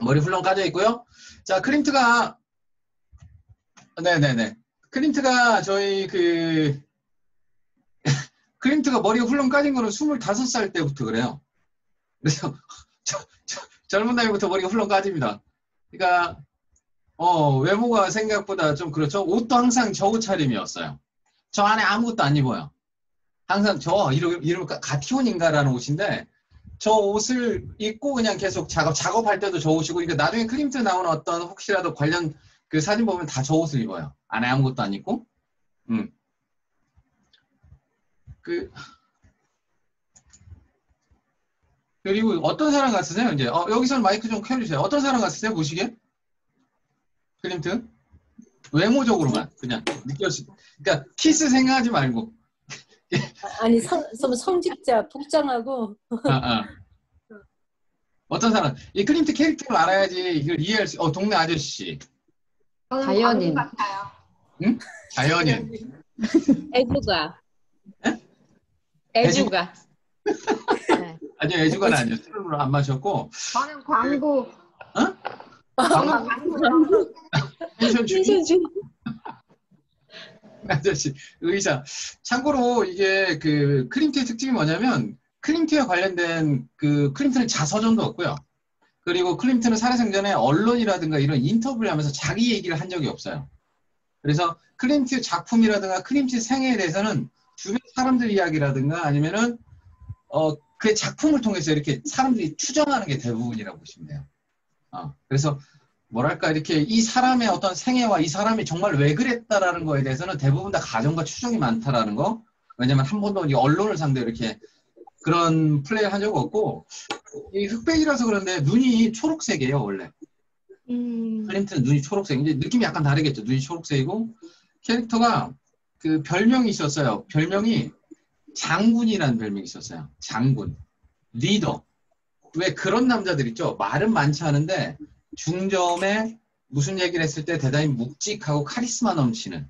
머리 훌렁 까져 있고요. 자, 클림트가, 네네네. 클림트가 저희 클림트가 머리가 훌렁 까진 거는 25살 때부터 그래요. 그래서 젊은 나이부터 머리가 훌렁 까집니다. 그러니까 외모가 생각보다 좀 그렇죠. 옷도 항상 저 옷차림이었어요. 저 안에 아무것도 안 입어요. 항상 이름 가티온인가라는 옷인데 저 옷을 입고 그냥 계속 작업할 때도 저 옷이고, 그러니까 나중에 클림트 나오는 어떤 혹시라도 관련 그 사진 보면 다 저 옷을 입어요. 안에 아무것도 안 입고. 음. 그리고 어떤 사람 같으세요? 이제 여기서는 마이크 좀 켜주세요. 어떤 사람 같으세요? 보시기에? 클림트? 외모적으로만 그냥 느껴지. 그러니까 키스 생각하지 말고. 아니 성직자 복장하고. 아, 아. 어떤 사람? 이 클림트 캐릭터를 알아야지 이걸 이해할 수. 동네 아저씨. 자연인 같아요. 응? 자연인. 애주가. 에? 애주가. 네. 아니요, 애주가는 아니요. 술을 안 마셨고. 저는 광고. 광고? 펜션 주인? 아저씨, 의사. 참고로 이게 클림트의 특징이 뭐냐면, 클림트와 관련된 클림트는 자서전도 없고요. 그리고 클림트는 살아생전에 언론이라든가 이런 인터뷰를 하면서 자기 얘기를 한 적이 없어요. 그래서 클림트 작품이라든가 클림트 생애에 대해서는 주변 사람들 이야기라든가 아니면은 그 작품을 통해서 이렇게 사람들이 추정하는 게 대부분이라고 보시면 돼요. 그래서 뭐랄까 이렇게 이 사람의 어떤 생애와 이 사람이 정말 왜 그랬다라는 거에 대해서는 대부분 다 가정과 추정이 많다라는 거. 왜냐면 한 번도 이 언론을 상대로 이렇게 그런 플레이를 한 적 없고, 이 흑백이라서 그런데 눈이 초록색이에요, 원래. 클림트는 눈이 초록색. 이제 느낌이 약간 다르겠죠. 눈이 초록색이고, 캐릭터가 별명이 있었어요. 별명이 장군이라는 별명이 있었어요. 장군. 리더. 왜 그런 남자들 있죠? 말은 많지 않은데 중점에 무슨 얘기를 했을 때 대단히 묵직하고 카리스마 넘치는.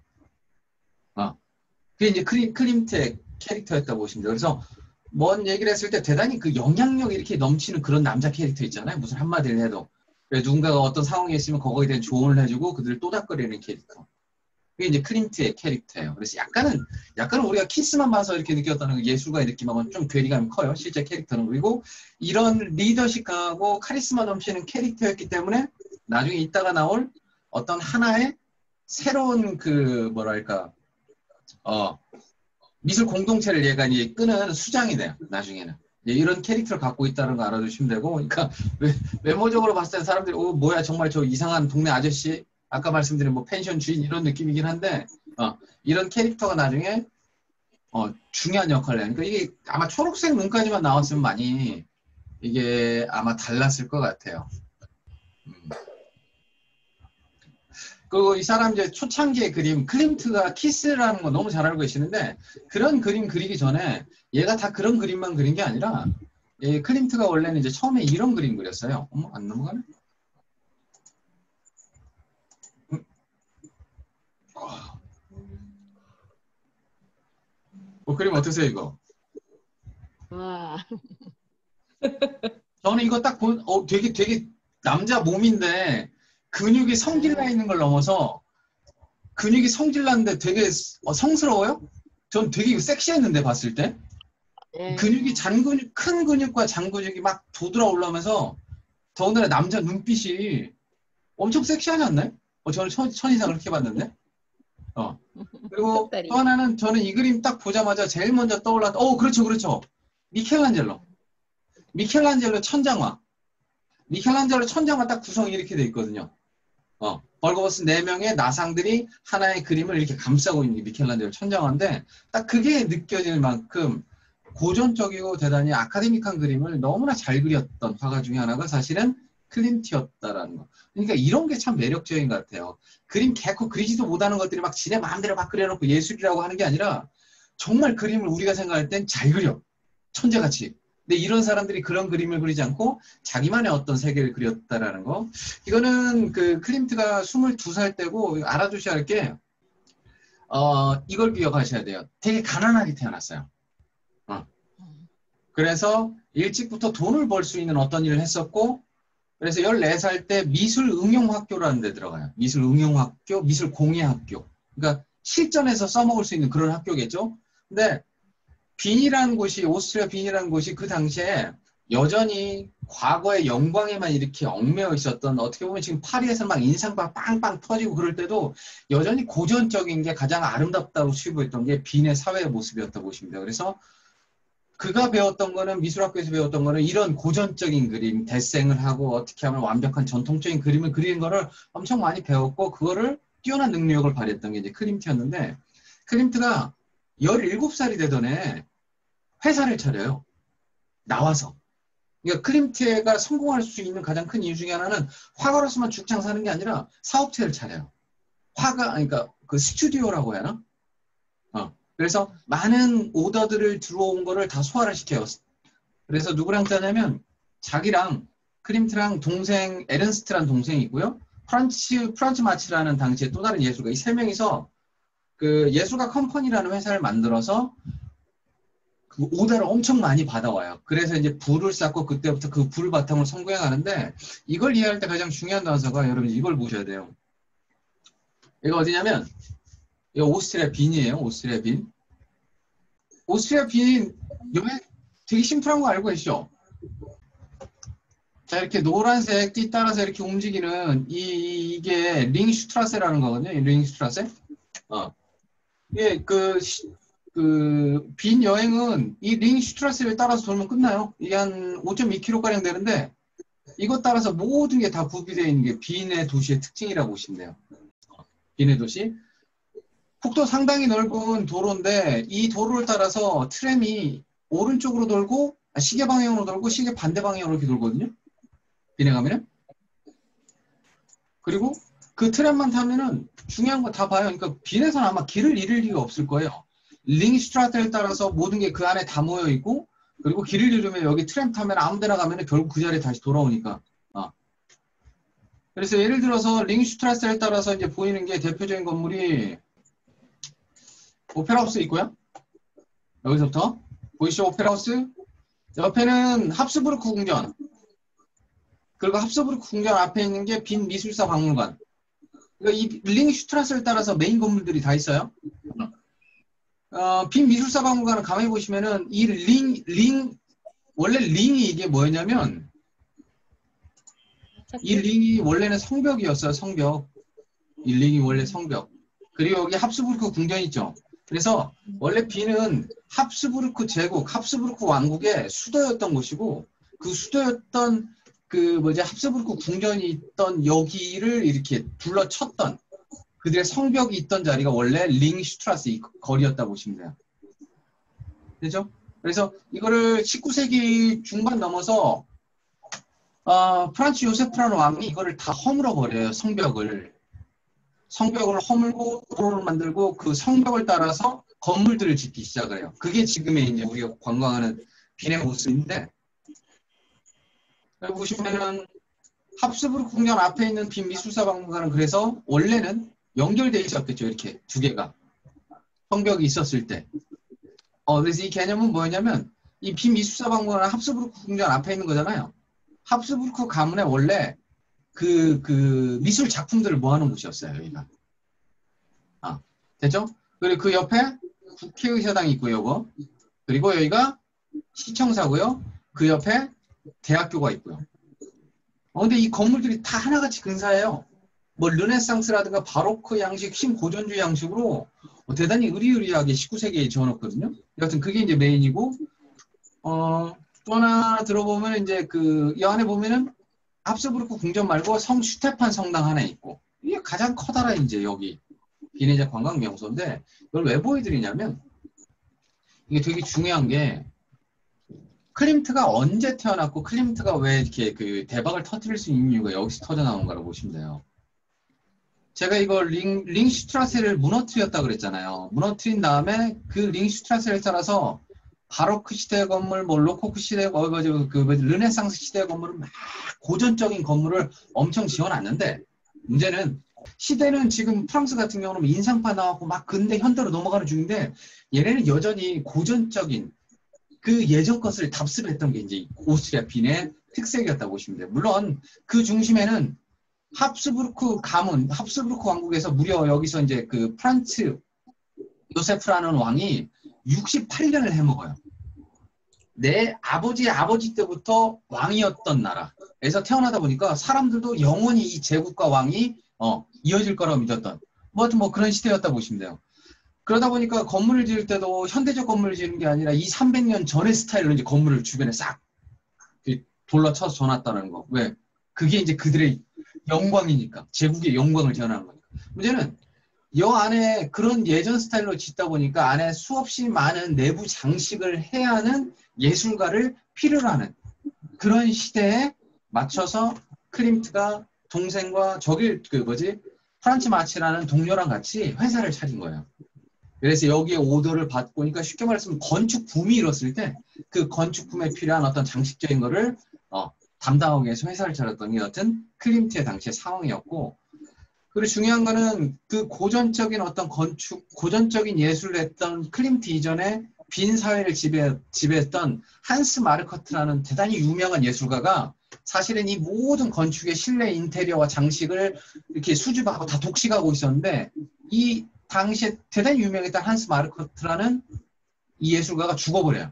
그게 이제 클림트의 캐릭터였다고 보시면 돼요. 그래서 뭔 얘기를 했을 때 대단히 그 영향력이 이렇게 넘치는 그런 남자 캐릭터 있잖아요. 무슨 한마디를 해도. 누군가가 어떤 상황에 있으면 거기에 대한 조언을 해주고 그들을 또닥거리는 캐릭터. 그게 이제 클림트의 캐릭터예요. 그래서 약간은 우리가 키스만 봐서 이렇게 느꼈다는 그 예술가의 느낌하고는 좀 괴리감이 커요. 실제 캐릭터는. 그리고 이런 리더십하고 카리스마 넘치는 캐릭터였기 때문에 나중에 이따가 나올 어떤 하나의 새로운 뭐랄까, 미술 공동체를 얘가 이제 끄는 수장이 돼요. 나중에는. 이런 캐릭터를 갖고 있다는 거 알아두시면 되고, 그러니까 외모적으로 봤을 때 사람들이 뭐야 정말 저 이상한 동네 아저씨, 아까 말씀드린 펜션 주인 이런 느낌이긴 한데, 이런 캐릭터가 나중에 중요한 역할을 해요. 그러니까 이게 아마 초록색 눈까지만 나왔으면 많이 이게 아마 달랐을 것 같아요. 그리고 이 사람 이제 초창기의 그림, 클림트가 키스라는 거 너무 잘 알고 계시는데, 그런 그림 그리기 전에 얘가 다 그런 그림만 그린 게 아니라, 클림트가 원래는 이제 처음에 이런 그림 그렸어요. 안 넘어가네? 그림 어떠세요, 이거? 와. 저는 이거 딱 되게 남자 몸인데, 근육이 성질나 있는 걸 넘어서, 근육이 성질났는데 되게 성스러워요? 전 되게 섹시했는데, 봤을 때. 근육이 큰 근육과 잔근육이 막 돋으러 올라오면서, 더군다나 남자 눈빛이 엄청 섹시하지 않나요? 저는 천이상 그렇게 봤는데. 그리고 또 하나는 저는 이 그림 딱 보자마자 제일 먼저 떠올랐던, 그렇죠. 미켈란젤로 천장화. 미켈란젤로 천장화 딱 구성이 이렇게 돼 있거든요. 벌거벗은 4명의 나상들이 하나의 그림을 이렇게 감싸고 있는 게 미켈란젤로 천장화인데, 딱 그게 느껴질 만큼 고전적이고 대단히 아카데믹한 그림을 너무나 잘 그렸던 화가 중에 하나가 사실은 클림트였다라는 거. 그러니까 이런 게 참 매력적인 것 같아요. 그림 개코 그리지도 못하는 것들이 막 지네 마음대로 막 그려놓고 예술이라고 하는 게 아니라 정말 그림을 우리가 생각할 땐 잘 그려. 천재같이. 근데 이런 사람들이 그런 그림을 그리지 않고 자기만의 어떤 세계를 그렸다라는 거. 이거는 클림트가 22살 때고 알아두셔야 할 게, 이걸 기억하셔야 돼요. 되게 가난하게 태어났어요. 그래서 일찍부터 돈을 벌 수 있는 어떤 일을 했었고, 그래서 14살 때 미술응용학교라는 데 들어가요. 미술응용학교, 미술공예학교. 그러니까 실전에서 써먹을 수 있는 그런 학교겠죠. 근데 빈이라는 곳이, 오스트리아 빈이라는 곳이 그 당시에 여전히 과거의 영광에만 이렇게 얽매여 있었던, 어떻게 보면 지금 파리에서 막 인상파 빵빵 터지고 그럴 때도 여전히 고전적인 게 가장 아름답다고 취급했던 게 빈의 사회의 모습이었다고 보시면 돼요. 그래서 그가 배웠던 거는, 미술학교에서 배웠던 거는 이런 고전적인 그림, 데생을 하고 어떻게 하면 완벽한 전통적인 그림을 그리는 거를 엄청 많이 배웠고, 그거를 뛰어난 능력을 발휘했던 게 이제 클림트였는데, 클림트가 17살이 되던 해 회사를 차려요. 나와서. 그러니까 클림트가 성공할 수 있는 가장 큰 이유 중에 하나는 화가로서만 죽창 사는 게 아니라 사업체를 차려요. 그러니까 그 스튜디오라고 해야 하나? 그래서 많은 오더들을 들어온 거를 다 소화를 시켜요. 그래서 누구랑 짜냐면 자기랑 클림트랑 동생 에른스트라는 동생이 있고요. 프란츠 마치라는 당시에 또 다른 예술가, 이 세 명이서 그 예술가 컴퍼니라는 회사를 만들어서 그 오더를 엄청 많이 받아와요. 그래서 이제 부를 쌓고 그때부터 그 불 바탕으로 성공해가는데, 이걸 이해할 때 가장 중요한 단서가, 여러분 이걸 보셔야 돼요. 이거 어디냐면 이거 오스트리아 빈이에요. 오스트리아 빈. 오스트리아 빈 여행 되게 심플한 거 알고 계시죠? 자, 이렇게 노란색 띠 따라서 이렇게 움직이는 이게 링슈트라세라는 거거든요. 링슈트라세. 이게 빈 여행은 이 링슈트라세를 따라서 돌면 끝나요. 이게 한 5.2km 가량 되는데, 이것 따라서 모든 게 다 구비되어 있는 게 빈의 도시의 특징이라고 보시면 돼요. 빈의 도시. 폭도 상당히 넓은 도로인데, 이 도로를 따라서 트램이 오른쪽으로 돌고, 시계 방향으로 돌고, 시계 반대 방향으로 이렇게 돌거든요. 빈에 가면은. 그리고 그 트램만 타면은 중요한 거 다 봐요. 그러니까 빈에서는 아마 길을 잃을 리가 없을 거예요. 링슈트라테를 따라서 모든 게 그 안에 다 모여 있고, 그리고 길을 잃으면 여기 트램 타면 아무 데나 가면은 결국 그 자리에 다시 돌아오니까. 그래서 예를 들어서 링슈트라테를 따라서 이제 보이는 게 대표적인 건물이 오페라하우스 있고요. 여기서부터 보이시죠? 오페라하우스. 옆에는 합스부르크 궁전. 그리고 합스부르크 궁전 앞에 있는 게 빈 미술사 박물관. 그러니까 이 링슈트라스를 따라서 메인 건물들이 다 있어요. 빈 미술사 박물관을 가만히 보시면은 원래 링이 이게 뭐였냐면, 이 링이 원래는 성벽이었어요. 성벽. 이 링이 원래 성벽. 그리고 여기 합스부르크 궁전 있죠. 그래서 원래 빈은 합스부르크 제국, 합스부르크 왕국의 수도였던 곳이고, 그 수도였던 합스부르크 궁전이 있던 여기를 이렇게 둘러쳤던 그들의 성벽이 있던 자리가 원래 링슈트라스 이 거리였다고 보시면 돼요. 그죠? 그래서 이거를 19세기 중반 넘어서 프란츠 요세프라는 왕이 이거를 다 허물어 버려요. 성벽을 허물고 도로를 만들고 그 성벽을 따라서 건물들을 짓기 시작을 해요. 그게 지금의 이제 우리가 관광하는 빈의 모습인데, 여기 보시면은 합스부르크 궁전 앞에 있는 빈 미술사 박물관은 그래서 원래는 연결되어 있었겠죠. 이렇게 두 개가 성벽이 있었을 때. 그래서 이 개념은 뭐였냐면, 이 빈 미술사 박물관은 합스부르크 궁전 앞에 있는 거잖아요. 합스부르크 가문에 원래 그 미술 작품들을 모아놓은 곳이었어요. 여기가. 됐죠? 그리고 그 옆에 국회의사당이 있고요. 요거. 그리고 여기가 시청사고요. 그 옆에 대학교가 있고요. 근데 이 건물들이 다 하나같이 근사해요. 뭐 르네상스라든가 바로크 양식, 신고전주의 양식으로 대단히 의리의리하게 19세기에 지어놓거든요. 여하튼 그게 이제 메인이고, 또 하나 들어보면 이제 이 안에 보면은 합스부르크 궁전 말고 성 슈테판 성당 하나 있고, 이게 가장 커다란 이제 여기 빈의 관광 명소인데, 이걸 왜 보여드리냐면, 이게 되게 중요한 게, 클림트가 언제 태어났고 클림트가 왜 이렇게 그 대박을 터뜨릴 수 있는 이유가 여기서 터져 나온 거라고 보시면 돼요. 제가 이거 링슈트라세를 무너뜨렸다 그랬잖아요. 무너뜨린 다음에 그 링슈트라세를 따라서 바로크 시대 건물, 뭐 로코크 시대 건물, 르네상스 시대 건물을 막 고전적인 건물을 엄청 지어놨는데, 문제는 시대는 지금 프랑스 같은 경우는 인상파 나왔고 막 근대 현대로 넘어가는 중인데, 얘네는 여전히 고전적인 그 예전 것을 답습했던 게 이제 오스트리아 빈의 특색이었다고 보시면 돼요. 물론 그 중심에는 합스부르크 가문, 합스부르크 왕국에서 무려 여기서 이제 그 프란츠 요세프라는 왕이 68년을 해먹어요. 내 아버지의 아버지 때부터 왕이었던 나라에서 태어나다 보니까 사람들도 영원히 이 제국과 왕이 이어질 거라고 믿었던 뭐 하여튼 뭐 그런 시대였다 보시면 돼요. 그러다 보니까 건물을 지을 때도 현대적 건물을 지는 게 아니라 300년 전의 스타일로 이제 건물을 주변에 싹 돌러 쳐서 져놨다는 거. 왜? 그게 이제 그들의 영광이니까. 제국의 영광을 지어나는 거니까. 문제는 여 안에 그런 예전 스타일로 짓다 보니까 안에 수없이 많은 내부 장식을 해야 하는 예술가를 필요로 하는 그런 시대에 맞춰서 클림트가 동생과 프란츠 마치라는 동료랑 같이 회사를 차린 거예요. 그래서 여기에 오더를 받고, 그러니까 쉽게 말해서 건축 붐이 일었을 때 그 건축 붐에 필요한 어떤 장식적인 거를 담당하기 위해서 회사를 차렸던 게 여튼 클림트의 당시의 상황이었고, 그리고 중요한 거는 그 고전적인 어떤 고전적인 예술을 했던 클림트 이전에 빈 사회를 지배했던 한스 마르커트라는 대단히 유명한 예술가가 사실은 이 모든 건축의 실내 인테리어와 장식을 이렇게 수집하고 다 독식하고 있었는데, 이 당시에 대단히 유명했던 한스 마르커트라는 이 예술가가 죽어버려요.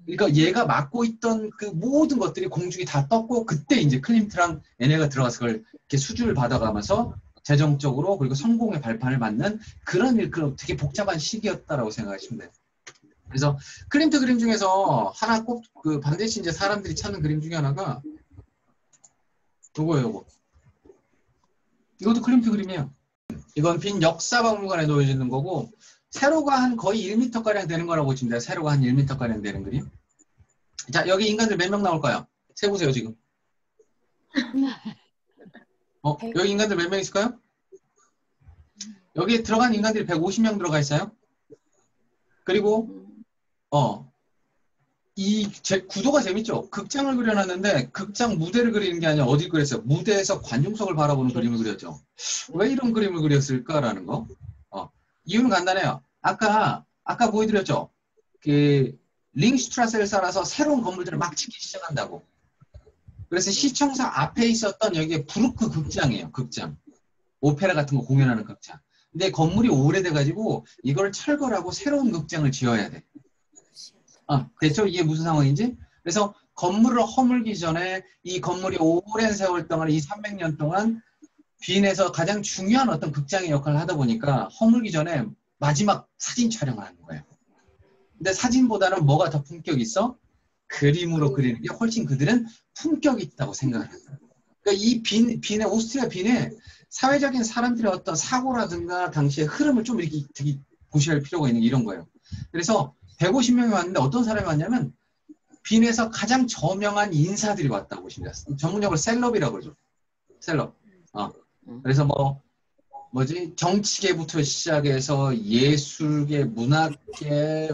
그러니까 얘가 맡고 있던 그 모든 것들이 공중에 다 떴고, 그때 이제 클림트랑 얘네가 들어가서 그걸 이렇게 수주를 받아가면서 재정적으로 그리고 성공의 발판을 맞는 그런 되게 복잡한 시기였다라고 생각하시면 돼요. 그래서 클림트 그림 중에서 하나 꼭 반드시 이제 사람들이 찾는 그림 중에 하나가 요거예요, 요거. 이것도 클림트 그림이에요. 이건 빈 역사박물관에 놓여지는 거고, 세로가 한 거의 1m가량 되는 거라고 보시면 돼요. 세로가 한 1m가량 되는 그림. 자, 여기 인간들 몇 명 나올까요? 세보세요, 지금. 여기 인간들 몇 명 있을까요? 여기에 들어간 인간들이 150명 들어가 있어요. 그리고, 구도가 재밌죠? 극장을 그려놨는데, 극장 무대를 그리는 게 아니라 어디 그렸어요? 무대에서 관중석을 바라보는 그림을 그렸죠. 왜 이런 그림을 그렸을까라는 거? 이유는 간단해요. 아까 보여드렸죠? 링슈트라세를 쌓아서 새로운 건물들을 막 짓기 시작한다고. 그래서 시청사 앞에 있었던 여기에 부르크 극장이에요. 극장. 오페라 같은 거 공연하는 극장. 근데 건물이 오래돼가지고 이걸 철거하고 새로운 극장을 지어야 돼. 됐죠? 이게 무슨 상황인지? 그래서 건물을 허물기 전에 이 건물이 오랜 세월 동안, 300년 동안 빈에서 가장 중요한 어떤 극장의 역할을 하다 보니까 허물기 전에 마지막 사진 촬영을 하는 거예요. 근데 사진보다는 뭐가 더 품격이 있어? 그림으로 그리는 게 훨씬 그들은 품격이 있다고 생각을 하는 거예요. 그러니까 이 빈의 오스트리아 빈에 사회적인 사람들의 어떤 사고라든가 당시의 흐름을 좀 이렇게 되게 고시할 필요가 있는 게 이런 거예요. 그래서 150명이 왔는데 어떤 사람이 왔냐면 빈에서 가장 저명한 인사들이 왔다고 보시면 돼요. 전문용어로 셀럽이라고 그러죠. 셀럽. 그래서 정치계부터 시작해서 예술계, 문학계,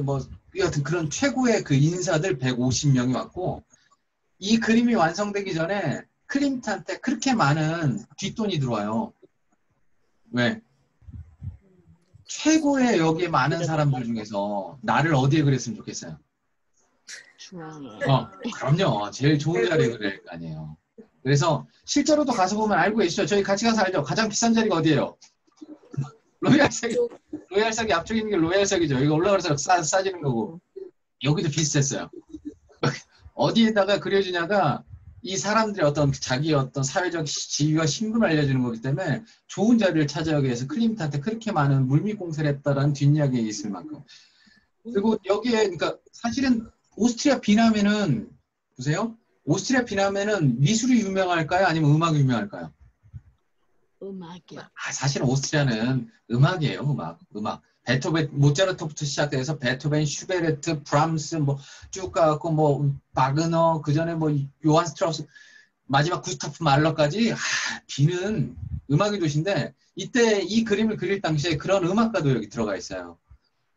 여하튼 그런 최고의 그 인사들 150명이 왔고, 이 그림이 완성되기 전에 클림트한테 그렇게 많은 뒷돈이 들어와요. 왜? 최고의 여기에 많은 사람들 중에서 나를 어디에 그렸으면 좋겠어요? 중앙에. 그럼요. 제일 좋은 자리에 그릴 거 아니에요. 그래서 실제로도 가서 보면 알고 계시죠? 저희 같이 가서 알죠? 가장 비싼 자리가 어디예요? 로얄석이 앞쪽에 있는 게 로얄석이죠. 이거 올라가서 싸지는 거고. 여기도 비슷했어요. 어디에다가 그려주냐가 이 사람들의 어떤 자기의 어떤 사회적 지위와 신분을 알려주는 거기 때문에 좋은 자리를 찾아가기 위해서 클림트한테 그렇게 많은 물밑 공세를 했다라는 뒷이야기가 있을 만큼. 그리고 여기에, 그러니까 사실은 오스트리아 빈하면은, 보세요. 오스트리아 빈하면은 미술이 유명할까요? 아니면 음악이 유명할까요? 음악이요. 사실은 오스트리아는 음악이에요. 음악. 베토벤, 모차르트부터 시작해서 베토벤, 슈베르트, 브람스 쭉 가고 바그너, 그 전에 요한 스트라우스, 마지막 구스타프 말러까지 빈은 음악의 도시인데, 이때 이 그림을 그릴 당시에 그런 음악가도 여기 들어가 있어요.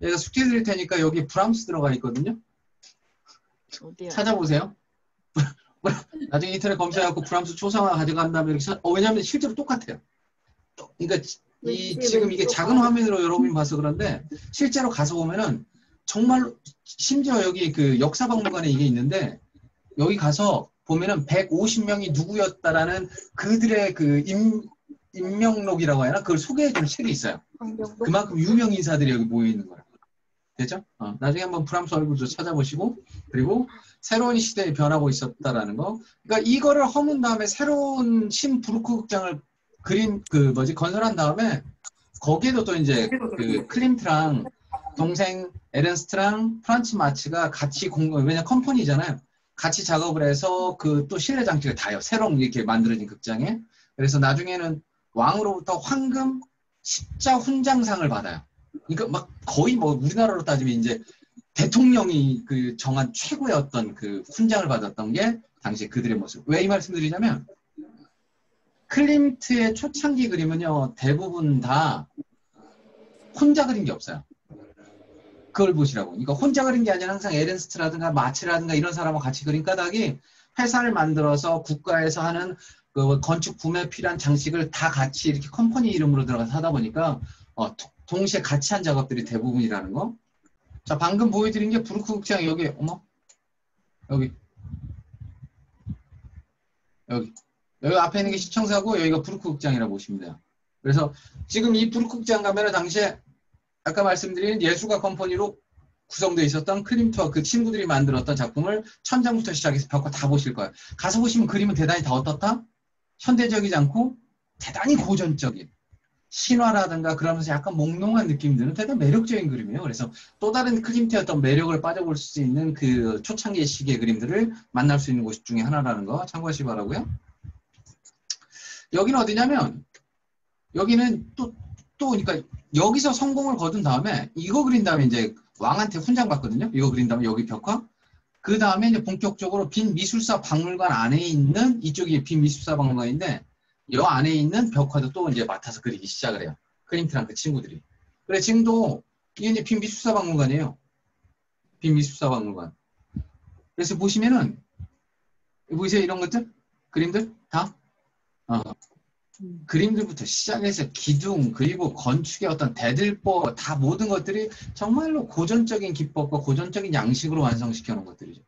제가 숙제 드릴 테니까 여기 브람스 들어가 있거든요. 어디요? 찾아보세요. 나중에 인터넷 검색해갖고 브람스 초상화 가져간 다음에 이렇게 왜냐하면 실제로 똑같아요. 그러니까 지금 이게 작은 화면으로 여러분이 봐서 그런데 실제로 가서 보면은 정말 심지어 여기 그 역사박물관에 이게 있는데 여기 가서 보면은 150명이 누구였다라는 그들의 그 인명록이라고 해야 하나? 그걸 소개해주는 책이 있어요. 그만큼 유명 인사들이 여기 모여 있는 거라. 됐죠? 나중에 한번 프랑스 얼굴도 찾아보시고 그리고 새로운 시대에 변하고 있었다라는 거. 그러니까 이거를 허문 다음에 새로운 신부르크 극장을 건설한 다음에 거기에도 또 이제 그 클림트랑 동생 에른스트랑 프란츠 마츠가 같이 왜냐 컴퍼니잖아요. 같이 작업을 해서 그 또 실내 장치가 다요. 새로 이렇게 만들어진 극장에. 그래서 나중에는 왕으로부터 황금 십자 훈장상을 받아요. 그러니까 막 거의 뭐 우리나라로 따지면 이제 대통령이 그 정한 최고의 어떤 그 훈장을 받았던 게 당시 그들의 모습. 왜 이 말씀드리냐면 클림트의 초창기 그림은요 대부분 다 혼자 그린 게 없어요. 그걸 보시라고. 그러니까 혼자 그린 게 아니라 항상 에른스트라든가 마츠라든가 이런 사람하고 같이 그린 까닭이 회사를 만들어서 국가에서 하는 그 건축 붐에 필요한 장식을 다 같이 이렇게 컴퍼니 이름으로 들어가서 하다 보니까 동시에 같이 한 작업들이 대부분이라는 거. 자, 방금 보여드린 게 부르크 극장 여기, 여기 앞에 있는 게 시청사고 여기가 부르크 극장이라고 보시면 돼요. 그래서 지금 이 부르크 극장 가면은 당시에 아까 말씀드린 예술가 컴퍼니로 구성되어 있었던 클림트와 그 친구들이 만들었던 작품을 천장부터 시작해서 벽화 다 보실 거예요. 가서 보시면 그림은 대단히 다 어떻다? 현대적이지 않고 대단히 고전적인 신화라든가 그러면서 약간 몽롱한 느낌이 드는 대단히 매력적인 그림이에요. 그래서 또 다른 클림트의 어떤 매력을 빠져볼 수 있는 그 초창기 시기의 그림들을 만날 수 있는 곳 중에 하나라는 거 참고하시기 바라고요. 여기는 어디냐면 여기는 또 그러니까 여기서 성공을 거둔 다음에 이거 그린 다음에 이제 왕한테 훈장 받거든요. 이거 그린 다음에 여기 벽화. 그 다음에 이제 본격적으로 빈 미술사 박물관 안에 있는 이쪽이 빈 미술사 박물관인데 이 안에 있는 벽화도 또 이제 맡아서 그리기 시작을 해요. 클림트랑 그 친구들이. 그래 지금도 이게 이제 빈 미술사 박물관이에요. 빈 미술사 박물관. 그래서 보시면은 보이세요 이런 것들? 그림들 다? 그림들부터 시작해서 기둥 그리고 건축의 어떤 대들보 다 모든 것들이 정말로 고전적인 기법과 고전적인 양식으로 완성시켜 놓은 것들이죠.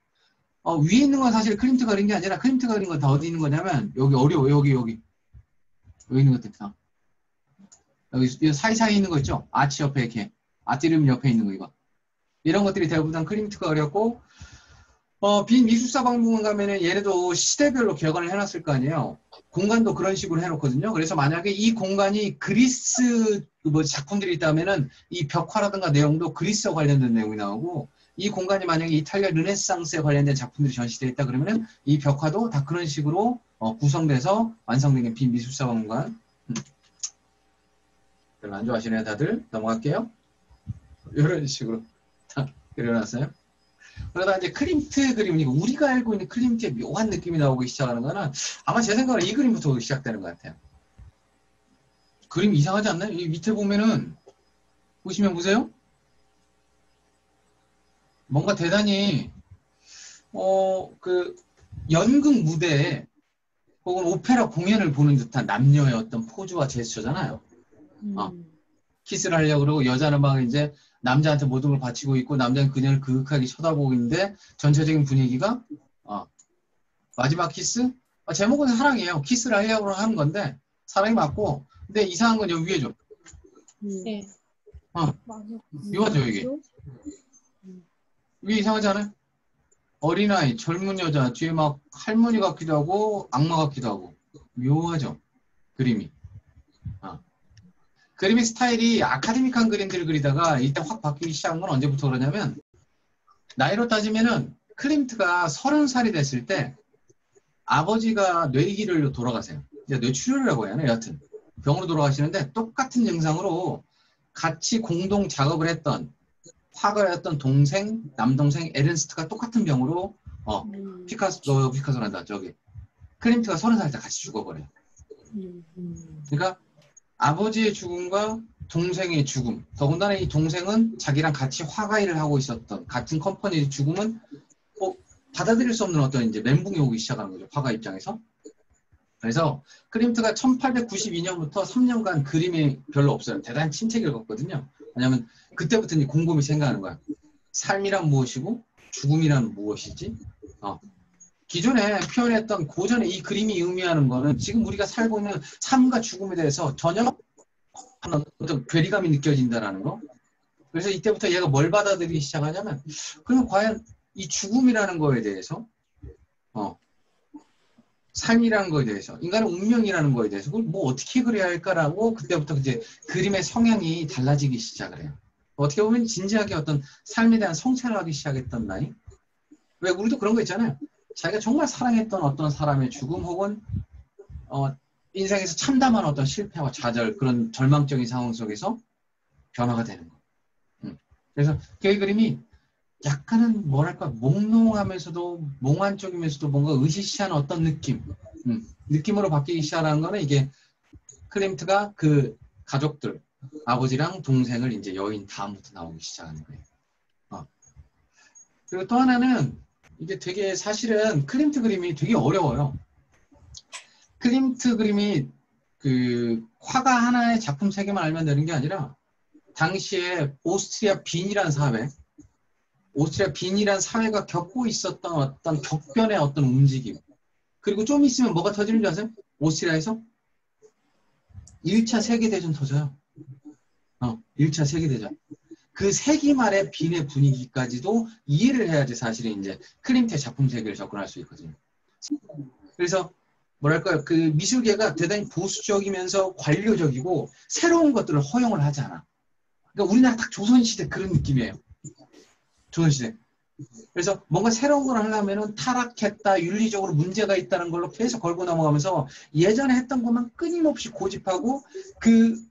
위에 있는 건 사실 클림트가 그린 게 아니라 클림트가 그린 건 다 어디 있는 거냐면 여기 있는 것들 다 여기 사이사이 있는 거 있죠? 아치 옆에 이렇게 아티리움 옆에 있는 거 이거 이런 것들이 대부분 클림트가 그렸고 빈 미술사 박물관 가면은 얘네도 시대별로 개관을 해놨을 거 아니에요. 공간도 그런 식으로 해놓거든요. 그래서 만약에 이 공간이 그리스 뭐 작품들이 있다면은 이 벽화라든가 내용도 그리스와 관련된 내용이 나오고 이 공간이 만약에 이탈리아 르네상스에 관련된 작품들이 전시되어 있다 그러면은 이 벽화도 다 그런 식으로 구성돼서 완성된 빈 미술사 박물관. 별로 안 좋아하시네요 다들. 넘어갈게요. 이런 식으로 다 그려놨어요. 그러다 이제 클림트 그림이니까 우리가 알고 있는 클림트의 묘한 느낌이 나오기 시작하는 거는 아마 제 생각으로 이 그림부터 시작되는 것 같아요. 그림 이상하지 않나요? 이 밑에 보면은 보시면 보세요. 뭔가 대단히 그 연극 무대에 혹은 오페라 공연을 보는 듯한 남녀의 어떤 포즈와 제스처잖아요. 키스를 하려고 그러고 여자는 막 이제 남자한테 모든 걸 바치고 있고 남자는 그녀를 그윽하게 쳐다보고 있는데 전체적인 분위기가 마지막 키스? 제목은 사랑이에요. 키스를 하려고 하는 건데 사랑이 맞고 근데 이상한 건 여기 위에죠. 네. 묘하죠 이게. 위에 이상하지 않아요? 어린아이, 젊은 여자 뒤에 막 할머니 같기도 하고 악마 같기도 하고 묘하죠 그림이. 그림의 스타일이 아카데믹한 그림들을 그리다가 일단 확 바뀌기 시작한 건 언제부터 그러냐면 나이로 따지면은 클림트가 30살이 됐을 때 아버지가 뇌기를 돌아가세요. 뇌출혈이라고 해야 하나 여하튼 병으로 돌아가시는데 똑같은 증상으로 같이 공동 작업을 했던 화가였던 동생, 남동생 에른스트가 똑같은 병으로 피카소란다 저기 클림트가 30살 때 같이 죽어버려요. 그러니까 아버지의 죽음과 동생의 죽음. 더군다나 이 동생은 자기랑 같이 화가 일을 하고 있었던 같은 컴퍼니의 죽음은 받아들일 수 없는 어떤 이제 멘붕이 오기 시작하는 거죠. 화가 입장에서. 그래서 클림트가 1892년부터 3년간 그림이 별로 없어요. 대단히 침체기를 겪거든요. 왜냐하면 그때부터 이제 곰곰이 생각하는 거야. 삶이란 무엇이고 죽음이란 무엇이지? 기존에 표현했던 고전의 이 그림이 의미하는 거는 지금 우리가 살고 있는 삶과 죽음에 대해서 전혀 어떤 괴리감이 느껴진다는 거. 그래서 이때부터 얘가 뭘 받아들이기 시작하냐면, 그러면 과연 이 죽음이라는 거에 대해서, 삶이라는 거에 대해서, 인간의 운명이라는 거에 대해서 그걸 뭐 어떻게 그려야 할까라고 그때부터 이제 그림의 성향이 달라지기 시작을 해요. 어떻게 보면 진지하게 어떤 삶에 대한 성찰을 하기 시작했던 나이. 왜 우리도 그런 거 있잖아요. 자기가 정말 사랑했던 어떤 사람의 죽음 혹은 인생에서 참담한 어떤 실패와 좌절, 그런 절망적인 상황 속에서 변화가 되는 거. 그래서 그 그림이 약간은 뭐랄까 몽롱하면서도 몽환적이면서도 뭔가 으시시한 어떤 느낌, 느낌으로 바뀌기 시작하는 거는 이게 클림트가 그 가족들, 아버지랑 동생을 이제 여인 다음부터 나오기 시작하는 거예요. 그리고 또 하나는 이게 되게 사실은 클림트 그림이 되게 어려워요. 클림트 그림이 그 화가 하나의 작품 세 개만 알면 되는 게 아니라 당시에 오스트리아 빈이란 사회가 겪고 있었던 어떤 격변의 어떤 움직임. 그리고 좀 있으면 뭐가 터지는 줄 아세요? 오스트리아에서 1차 세계대전 터져요. 1차 세계대전. 그 세기 말의 빈의 분위기까지도 이해를 해야지 사실은 이제 클림트의 작품 세계를 접근할 수 있거든요. 그래서 뭐랄까요, 그 미술계가 대단히 보수적이면서 관료적이고 새로운 것들을 허용을 하지 않아. 그러니까 우리나라 딱 조선시대 그런 느낌이에요. 조선시대. 그래서 뭔가 새로운 걸 하려면은 타락했다, 윤리적으로 문제가 있다는 걸로 계속 걸고 넘어가면서 예전에 했던 것만 끊임없이 고집하고 그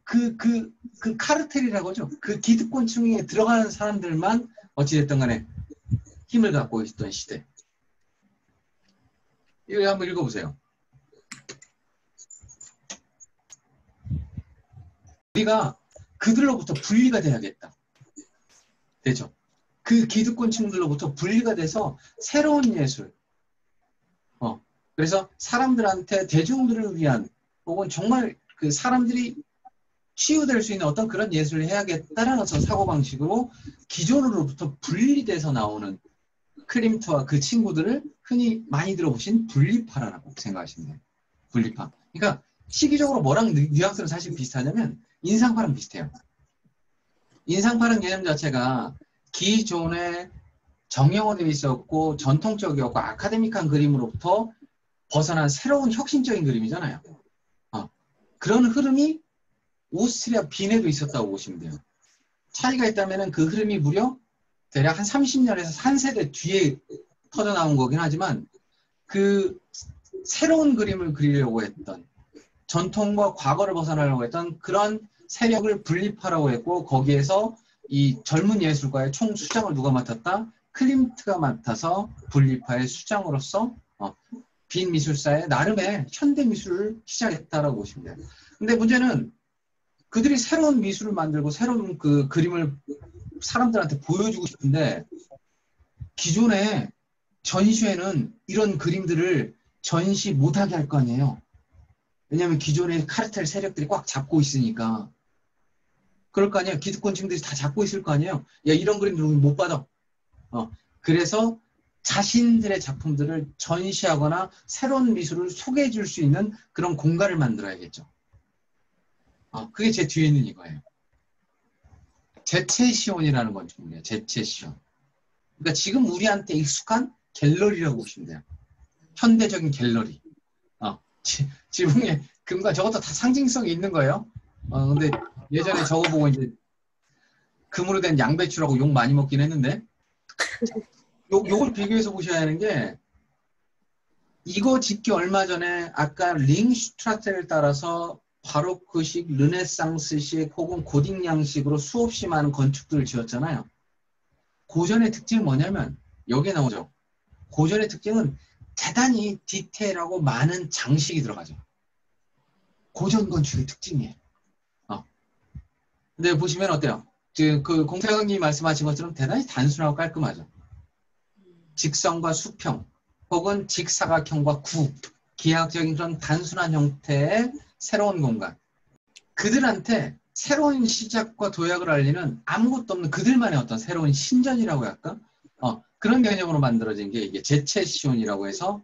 카르텔이라고 하죠. 그 기득권층에 들어가는 사람들만 어찌됐든 간에 힘을 갖고 있던 시대. 이거 한번 읽어보세요. 우리가 그들로부터 분리가 돼야겠다. 되죠? 그 기득권층들로부터 분리가 돼서 새로운 예술, 그래서 사람들한테 대중들을 위한 혹은 정말 그 사람들이 치유될 수 있는 어떤 그런 예술을 해야겠다라는 어떤 사고방식으로 기존으로부터 분리돼서 나오는 클림트와 그 친구들을 흔히 많이 들어보신 분리파라고 생각하시면 돼요. 분리파. 그러니까 시기적으로 뭐랑 뉘앙스는 사실 비슷하냐면 인상파랑 비슷해요. 인상파라는 개념 자체가 기존에 정형화되어 있었고 전통적이었고 아카데믹한 그림으로부터 벗어난 새로운 혁신적인 그림이잖아요. 그런 흐름이 오스트리아 빈에도 있었다고 보시면 돼요. 차이가 있다면 그 흐름이 무려 대략 한 30년에서 한 세대 뒤에 터져나온 거긴 하지만 그 새로운 그림을 그리려고 했던 전통과 과거를 벗어나려고 했던 그런 세력을 분리파라고 했고 거기에서 이 젊은 예술가의 총수장을 누가 맡았다? 클림트가 맡아서 분리파의 수장으로서 빈 미술사의 나름의 현대 미술을 시작했다라고 보시면 돼요. 근데 문제는 그들이 새로운 미술을 만들고 새로운 그 그림을 사람들한테 보여주고 싶은데 기존에 전시회는 이런 그림들을 전시 못하게 할 거 아니에요. 왜냐하면 기존의 카르텔 세력들이 꽉 잡고 있으니까. 그럴 거 아니에요. 기득권층들이 다 잡고 있을 거 아니에요. 야, 이런 그림들 우리 못 받아. 그래서 자신들의 작품들을 전시하거나 새로운 미술을 소개해 줄 수 있는 그런 공간을 만들어야겠죠. 그게 제 뒤에 있는 이거예요. 제체시온이라는 건축물이에요. 제체시온. 그러니까 지금 우리한테 익숙한 갤러리라고 보시면 돼요. 현대적인 갤러리. 지붕에 금과 저것도 다 상징성이 있는 거예요. 근데 예전에 저거 보고 이제 금으로 된 양배추라고 욕 많이 먹긴 했는데 요걸 비교해서 보셔야 하는 게 이거 짓기 얼마 전에 아까 링슈트라테를 따라서 바로크식, 르네상스식 혹은 고딕 양식으로 수없이 많은 건축들을 지었잖아요. 고전의 특징은 뭐냐면 여기에 나오죠. 고전의 특징은 대단히 디테일하고 많은 장식이 들어가죠. 고전 건축의 특징이에요. 근데 보시면 어때요? 그 공태강님이 말씀하신 것처럼 대단히 단순하고 깔끔하죠. 직선과 수평 혹은 직사각형과 구, 기하학적인 그런 단순한 형태의 새로운 공간. 그들한테 새로운 시작과 도약을 알리는 아무것도 없는 그들만의 어떤 새로운 신전이라고 할까? 그런 개념으로 만들어진 게 이게 제체시온이라고 해서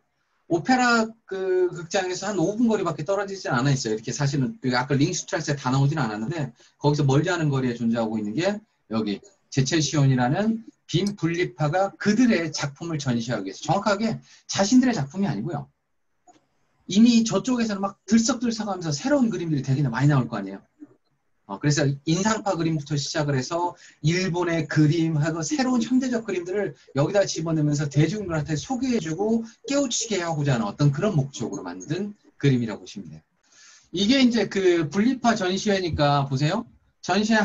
오페라 그 극장에서 한 5분 거리밖에 떨어지진 않아 있어요. 이렇게 사실은 그 아까 링슈트라스에 다 나오진 않았는데 거기서 멀지 않은 거리에 존재하고 있는 게 여기 제체시온이라는 빈 분리파가 그들의 작품을 전시하기 위해서 정확하게 자신들의 작품이 아니고요. 이미 저쪽에서는 막 들썩들썩하면서 새로운 그림들이 되게 많이 나올 거 아니에요. 그래서 인상파 그림부터 시작을 해서 일본의 그림하고 새로운 현대적 그림들을 여기다 집어넣으면서 대중들한테 소개해주고 깨우치게 하고자 하는 어떤 그런 목적으로 만든 그림이라고 보시면 돼요. 이게 이제 그 분리파 전시회니까 보세요. 전시회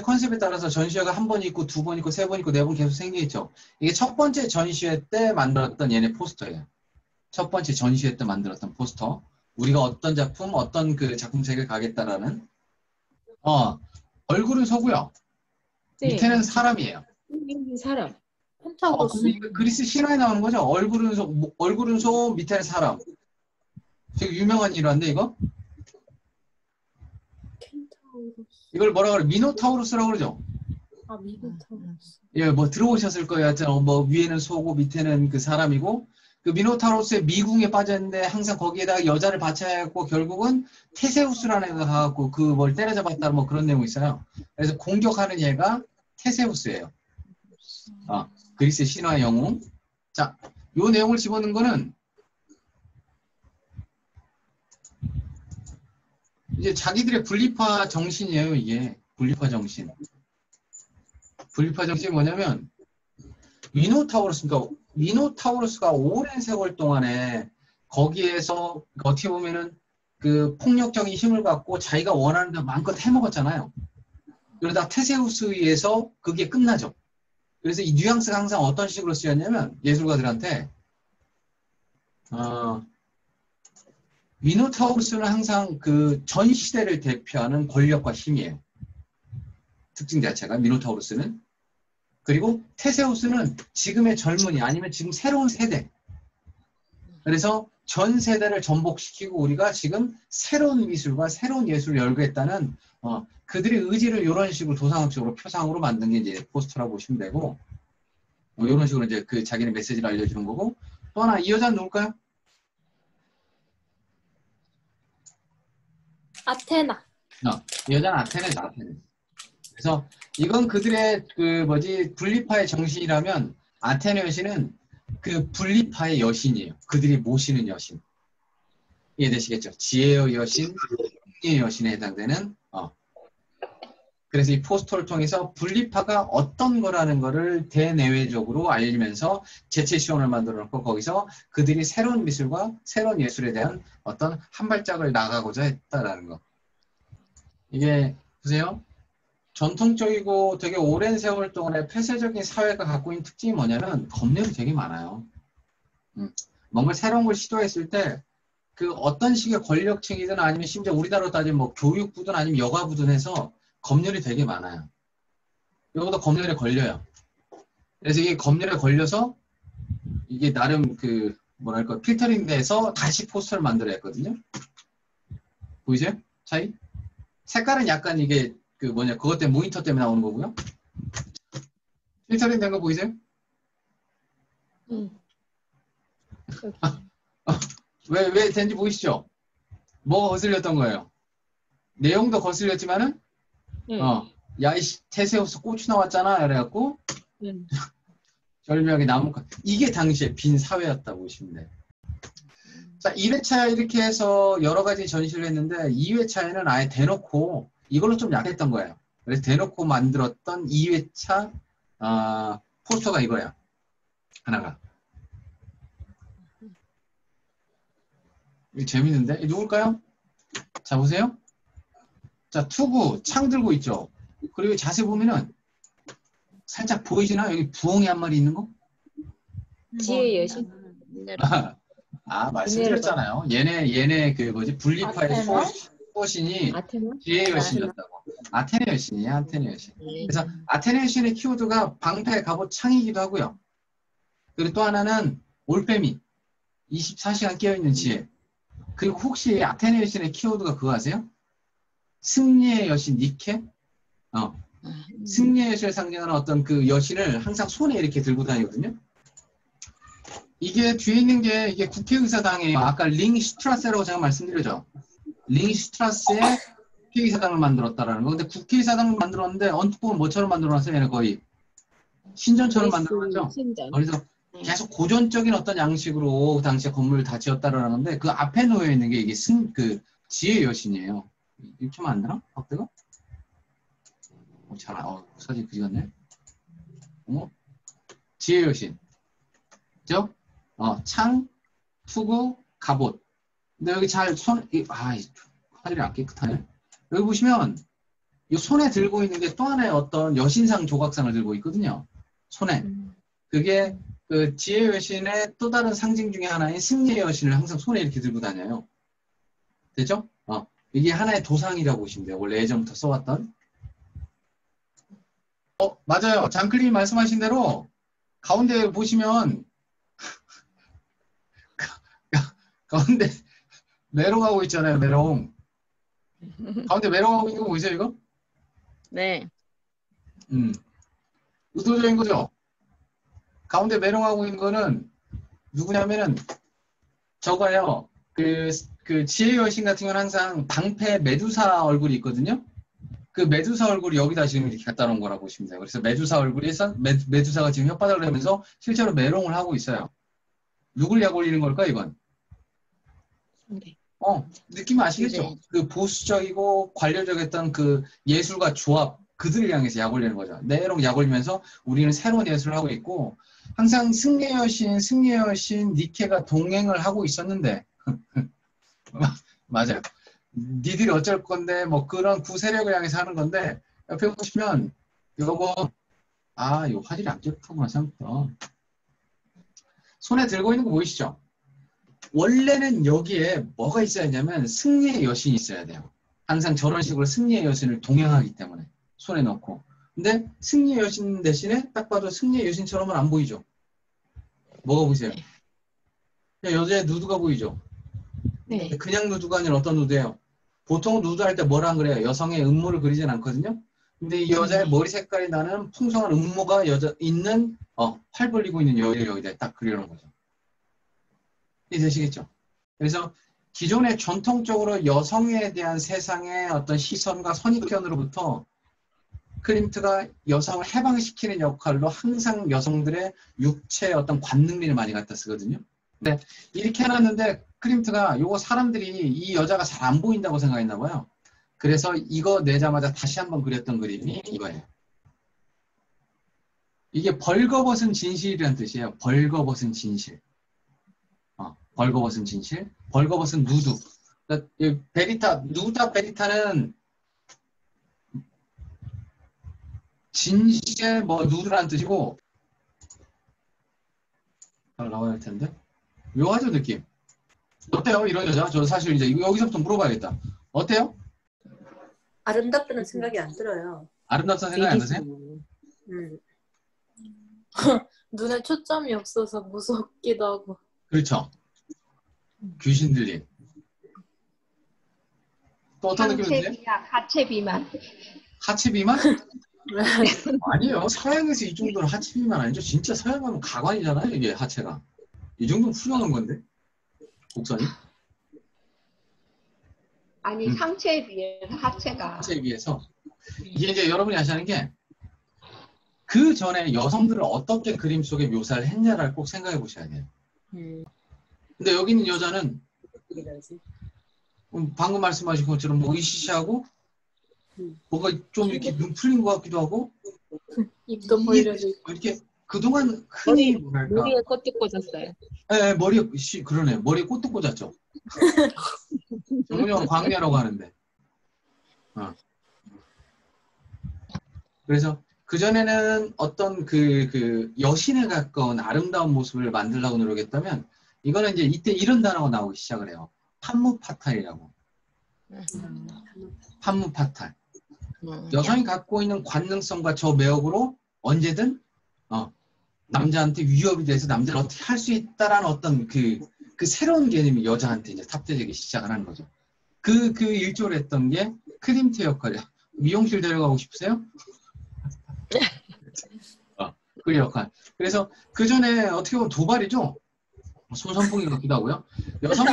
컨셉에 따라서 전시회가 한 번 있고 두 번 있고 세 번 있고 네 번 계속 생기겠죠. 이게 첫 번째 전시회 때 만들었던 얘네 포스터예요. 첫 번째 전시회 때 만들었던 포스터. 우리가 어떤 작품, 어떤 그 작품색을 가겠다라는 얼굴은 소고요. 네. 밑에는 사람이에요. 사람. 펜타고스. 이거 그리스 신화에 나오는 거죠. 얼굴은 소, 밑에는 사람. 되게 유명한 일화인데 이거? 이걸 뭐라 그래? 미노타우루스라고 그러죠. 미노타우루스. 예, 뭐 들어오셨을 거예요. 하여튼 뭐 위에는 소고 밑에는 그 사람이고 그 미노타우루스의 미궁에 빠졌는데 항상 거기에다가 여자를 바쳐야 했고 결국은 테세우스라는 애가 가갖고 그 뭘 때려잡았다 뭐 그런 내용이 있어요. 그래서 공격하는 얘가 테세우스예요. 그리스 신화의 영웅. 자, 요 내용을 집어넣은 거는 이제 자기들의 분리파 정신이에요. 이게 분리파 정신. 분리파 정신이 뭐냐면 미노타우루스가 오랜 세월 동안에 거기에서 어떻게 보면은 그 폭력적인 힘을 갖고 자기가 원하는 데 마음껏 해먹었잖아요. 그러다 테세우스에 의해서 그게 끝나죠. 그래서 이 뉘앙스가 항상 어떤 식으로 쓰였냐면 예술가들한테 미노타우루스는 항상 그 전 시대를 대표하는 권력과 힘이에요. 특징 자체가 미노타우루스는. 그리고 테세우스는 지금의 젊은이 아니면 지금 새로운 세대. 그래서 전 세대를 전복시키고 우리가 지금 새로운 미술과 새로운 예술을 열겠다는 그들의 의지를 이런 식으로 도상학적으로 표상으로 만든 게 이제 포스터라고 보시면 되고 이런 식으로 이제 그 자기네 메시지를 알려주는 거고 또 하나 이 여자는 누굴까요? 아테나. 이 여자는 아테네죠. 아테네. 그래서 이건 그들의 그 분리파의 정신이라면 아테네 여신은 그 분리파의 여신이에요. 그들이 모시는 여신. 이해되시겠죠? 지혜의 여신, 승리의 여신에 해당되는 그래서 이 포스터를 통해서 분리파가 어떤 거라는 거를 대내외적으로 알리면서 제체시온을 만들어 놓고 거기서 그들이 새로운 미술과 새로운 예술에 대한 어떤 한 발짝을 나가고자 했다라는 거. 이게 보세요. 전통적이고 되게 오랜 세월 동안의 폐쇄적인 사회가 갖고 있는 특징이 뭐냐면 검열이 되게 많아요. 뭔가 새로운 걸 시도했을 때 그 어떤 식의 권력층이든 아니면 심지어 우리나라로 따지면 뭐 교육부든 아니면 여가부든 해서 검열이 되게 많아요. 이것도 검열에 걸려요. 그래서 이게 검열에 걸려서 이게 나름 그 뭐랄까 필터링 돼서 다시 포스터를 만들어야 했거든요. 보이세요? 차이? 색깔은 약간 이게 그 뭐냐 그것 때문에 모니터 때문에 나오는 거고요. 필터링 된 거 보이세요? 왜 된지 보이시죠? 뭐가 거슬렸던 거예요? 내용도 거슬렸지만은 야 이 테세우스 고추 나왔잖아 그래갖고 절묘하게 나무 이게 당시에 빈 사회였다고 보시면 돼요. 자 1회차 이렇게 해서 여러 가지 전시를 했는데 2회차에는 아예 대놓고 이걸로 좀 약했던 거예요. 그래서 대놓고 만들었던 2회차 포스터가 이거야. 하나가. 이거 재밌는데? 이거 누굴까요? 자 보세요. 자 투구 창 들고 있죠. 그리고 자세히 보면은 살짝 보이시나? 여기 부엉이 한 마리 있는 거? 지혜의 여신. 말씀드렸잖아요. 얘네 그 뭐지 분리파의 수호신이 아테나? 지혜의 여신이었다고. 아테네 여신이야, 아테네 여신. 그래서 아테네 여신의 키워드가 방패, 갑옷, 창이기도 하고요. 그리고 또 하나는 올빼미, 24시간 깨어있는 지혜. 그리고 혹시 아테네 여신의 키워드가 그거 아세요? 승리의 여신 니케, 승리의 여신을 상징하는 어떤 그 여신을 항상 손에 이렇게 들고 다니거든요. 이게 뒤에 있는 게 이게 국회의사당이에요. 아까 링슈트라세라고 제가 말씀드렸죠. 링슈트라세의 국회의사당을 만들었다라는 거. 근데 국회의사당을 만들었는데 언뜻 보면 뭐처럼 만들어놨어요? 얘는 거의 신전처럼 만들어놨죠. 신전. 그래서 계속 고전적인 어떤 양식으로 그 당시에 건물을 다 지었다라는 건데 그 앞에 놓여 있는 게 이게 그 지혜의 여신이에요. 읽히면 안 되나? 박대가? 사진 그지 같네. 지혜의 여신. 그죠? 창, 투구, 갑옷. 근데 여기 잘 화질이 안 깨끗하네. 여기 보시면 이 손에 들고 있는 게 또 하나의 어떤 여신상 조각상을 들고 있거든요. 손에. 그게 그 지혜의 여신의 또 다른 상징 중에 하나인 승리의 여신을 항상 손에 이렇게 들고 다녀요. 되죠? 이게 하나의 도상이라고 보시면 돼요. 원래 예전부터 써왔던. 맞아요. 장클님이 말씀하신 대로 가운데 보시면 가운데 메롱하고 있잖아요. 메롱. 가운데 메롱하고 있는 거 보이세요, 이거? 네. 의도적인 거죠? 가운데 메롱하고 있는 거는 누구냐면은 저거예요. 그 지혜의 여신 같은 경우는 항상 방패 메두사 얼굴이 있거든요. 그 메두사 얼굴이 여기다 지금 이렇게 갖다 놓은 거라고 보시면 돼요. 그래서 메두사 얼굴에서 메두사가 지금 혓바닥을 하면서 실제로 메롱을 하고 있어요. 누굴 약 올리는 걸까, 이건? 네. 느낌 아시겠죠? 네. 그 보수적이고 관료적이었던 그 예술가 조합, 그들을 향해서 약 올리는 거죠. 메롱 약 올리면서 우리는 새로운 예술을 하고 있고, 항상 승리의 여신, 니케가 동행을 하고 있었는데, 맞아요. 니들이 어쩔 건데, 뭐 그런 구세력을 향해서 하는 건데, 옆에 보시면, 이거 화질이 안 깨끗하구나, 생각보다. 손에 들고 있는 거 보이시죠? 원래는 여기에 뭐가 있어야 하냐면 승리의 여신이 있어야 돼요. 항상 저런 식으로 승리의 여신을 동행하기 때문에 손에 넣고. 근데 승리의 여신 대신에 딱 봐도 승리의 여신처럼은 안 보이죠. 뭐가 보이세요? 그냥 여자의 누드가 보이죠. 네. 그냥 누드가 아니라 어떤 누드예요? 보통 누드 할 때 뭐라 그래요? 여성의 음모를 그리진 않거든요. 근데 이 여자의 머리 색깔이 나는 풍성한 음모가 있는 팔 벌리고 있는 여자를 여기다 딱 그리는 거죠. 이해되시겠죠? 그래서 기존의 전통적으로 여성에 대한 세상의 어떤 시선과 선입견으로부터 클림트가 여성을 해방시키는 역할로 항상 여성들의 육체의 어떤 관능미를 많이 갖다 쓰거든요. 근데 이렇게 해놨는데 클림트가 요거 사람들이 이 여자가 잘 안 보인다고 생각했나 봐요. 그래서 이거 내자마자 다시 한번 그렸던 그림이 이거예요. 이게 벌거벗은 진실이라는 뜻이에요. 벌거벗은 진실. 벌거벗은 진실, 벌거벗은 누드. 그러니까 누다 베리타는 진실의 누드라는 뜻이고, 잘 나와야 할 텐데. 묘하죠, 느낌? 어때요, 이런 여자? 저 사실 이제 여기서부터 물어봐야겠다. 어때요? 아름답다는 생각이 안 들어요. 아름답다는 생각이 안 드세요? 눈에 초점이 없어서 무섭기도 하고. 그렇죠. 귀신 들린. 또 어떤 느낌이 드세요? 하체 비만. 하체 비만? 아니에요. 서양에서 이 정도는 하체 비만 아니죠. 진짜 서양 가면 가관이잖아요. 이게 하체가. 이 정도는 훌륭한 건데. 곡선이. 아니 상체에 비해서 하체가. 하체에 비해서. 이게 이제 여러분이 아시는 게 그 전에 여성들을 어떻게 그림 속에 묘사를 했냐를 꼭 생각해 보셔야 돼요. 근데 여기 있는 여자는 방금 말씀하신 것처럼 으시시하고 뭐가 좀 이렇게 눈 풀린 것 같기도 하고 입도 벌려져 있고. 이렇게 그동안 흔히 뭐랄까 머리에 꽃도 꽂았어요. 네, 그러네. 머리에 꽃도 꽂았죠. 전문용어는 광야라고 하는데. 그래서 그전에는 어떤 그 여신에 가까운 아름다운 모습을 만들려고 노력했다면 이거는 이제 이때 이런 단어가 나오기 시작을 해요. 판무파탈이라고. 판무파탈. 여성이 갖고 있는 관능성과 저 매력으로 언제든 남자한테 위협이 돼서 남자를 어떻게 할 수 있다라는 어떤 그 새로운 개념이 여자한테 이제 탑재되기 시작을 하는 거죠. 그 일조를 했던 게 클림트 역할이야. 미용실 데려가고 싶으세요? 그 역할. 그래서 그 전에 어떻게 보면 도발이죠. 소선풍이 같기도 하고요. 여성이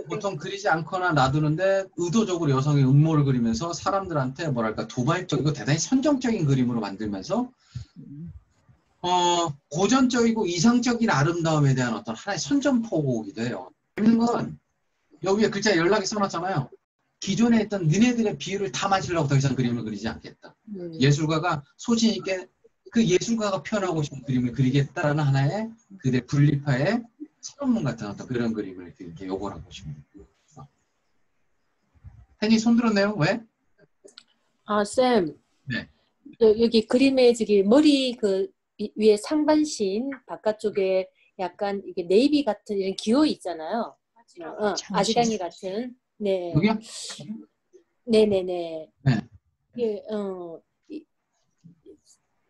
보통 그리지 않거나 놔두는데 의도적으로 여성의 음모를 그리면서 사람들한테 뭐랄까 도발적이고 대단히 선정적인 그림으로 만들면서 고전적이고 이상적인 아름다움에 대한 어떤 하나의 선전포고이기도 해요. 재밌는 건 여기에 글자에 연락이 써놨잖아요. 기존에 했던 니네들의 비유를 다 맞으려고 더 이상 그림을 그리지 않겠다. 예술가가 소신 있게 그 예술가가 표현하고 싶은 그림을 그리겠다라는 하나의 그대 분리파의 선언문 같은 어떤 그런 그림을 이렇게 요구를 하고 싶습니다. 팬이 손 들었네요. 왜? 아, 쌤. 네. 여기 그림에 저기 머리 그 위에 상반신 바깥쪽에 약간 이게 네이비 같은 이런 기호 있잖아요. 아지랑이 같은. 네. 여기요? 네네네. 네. 이게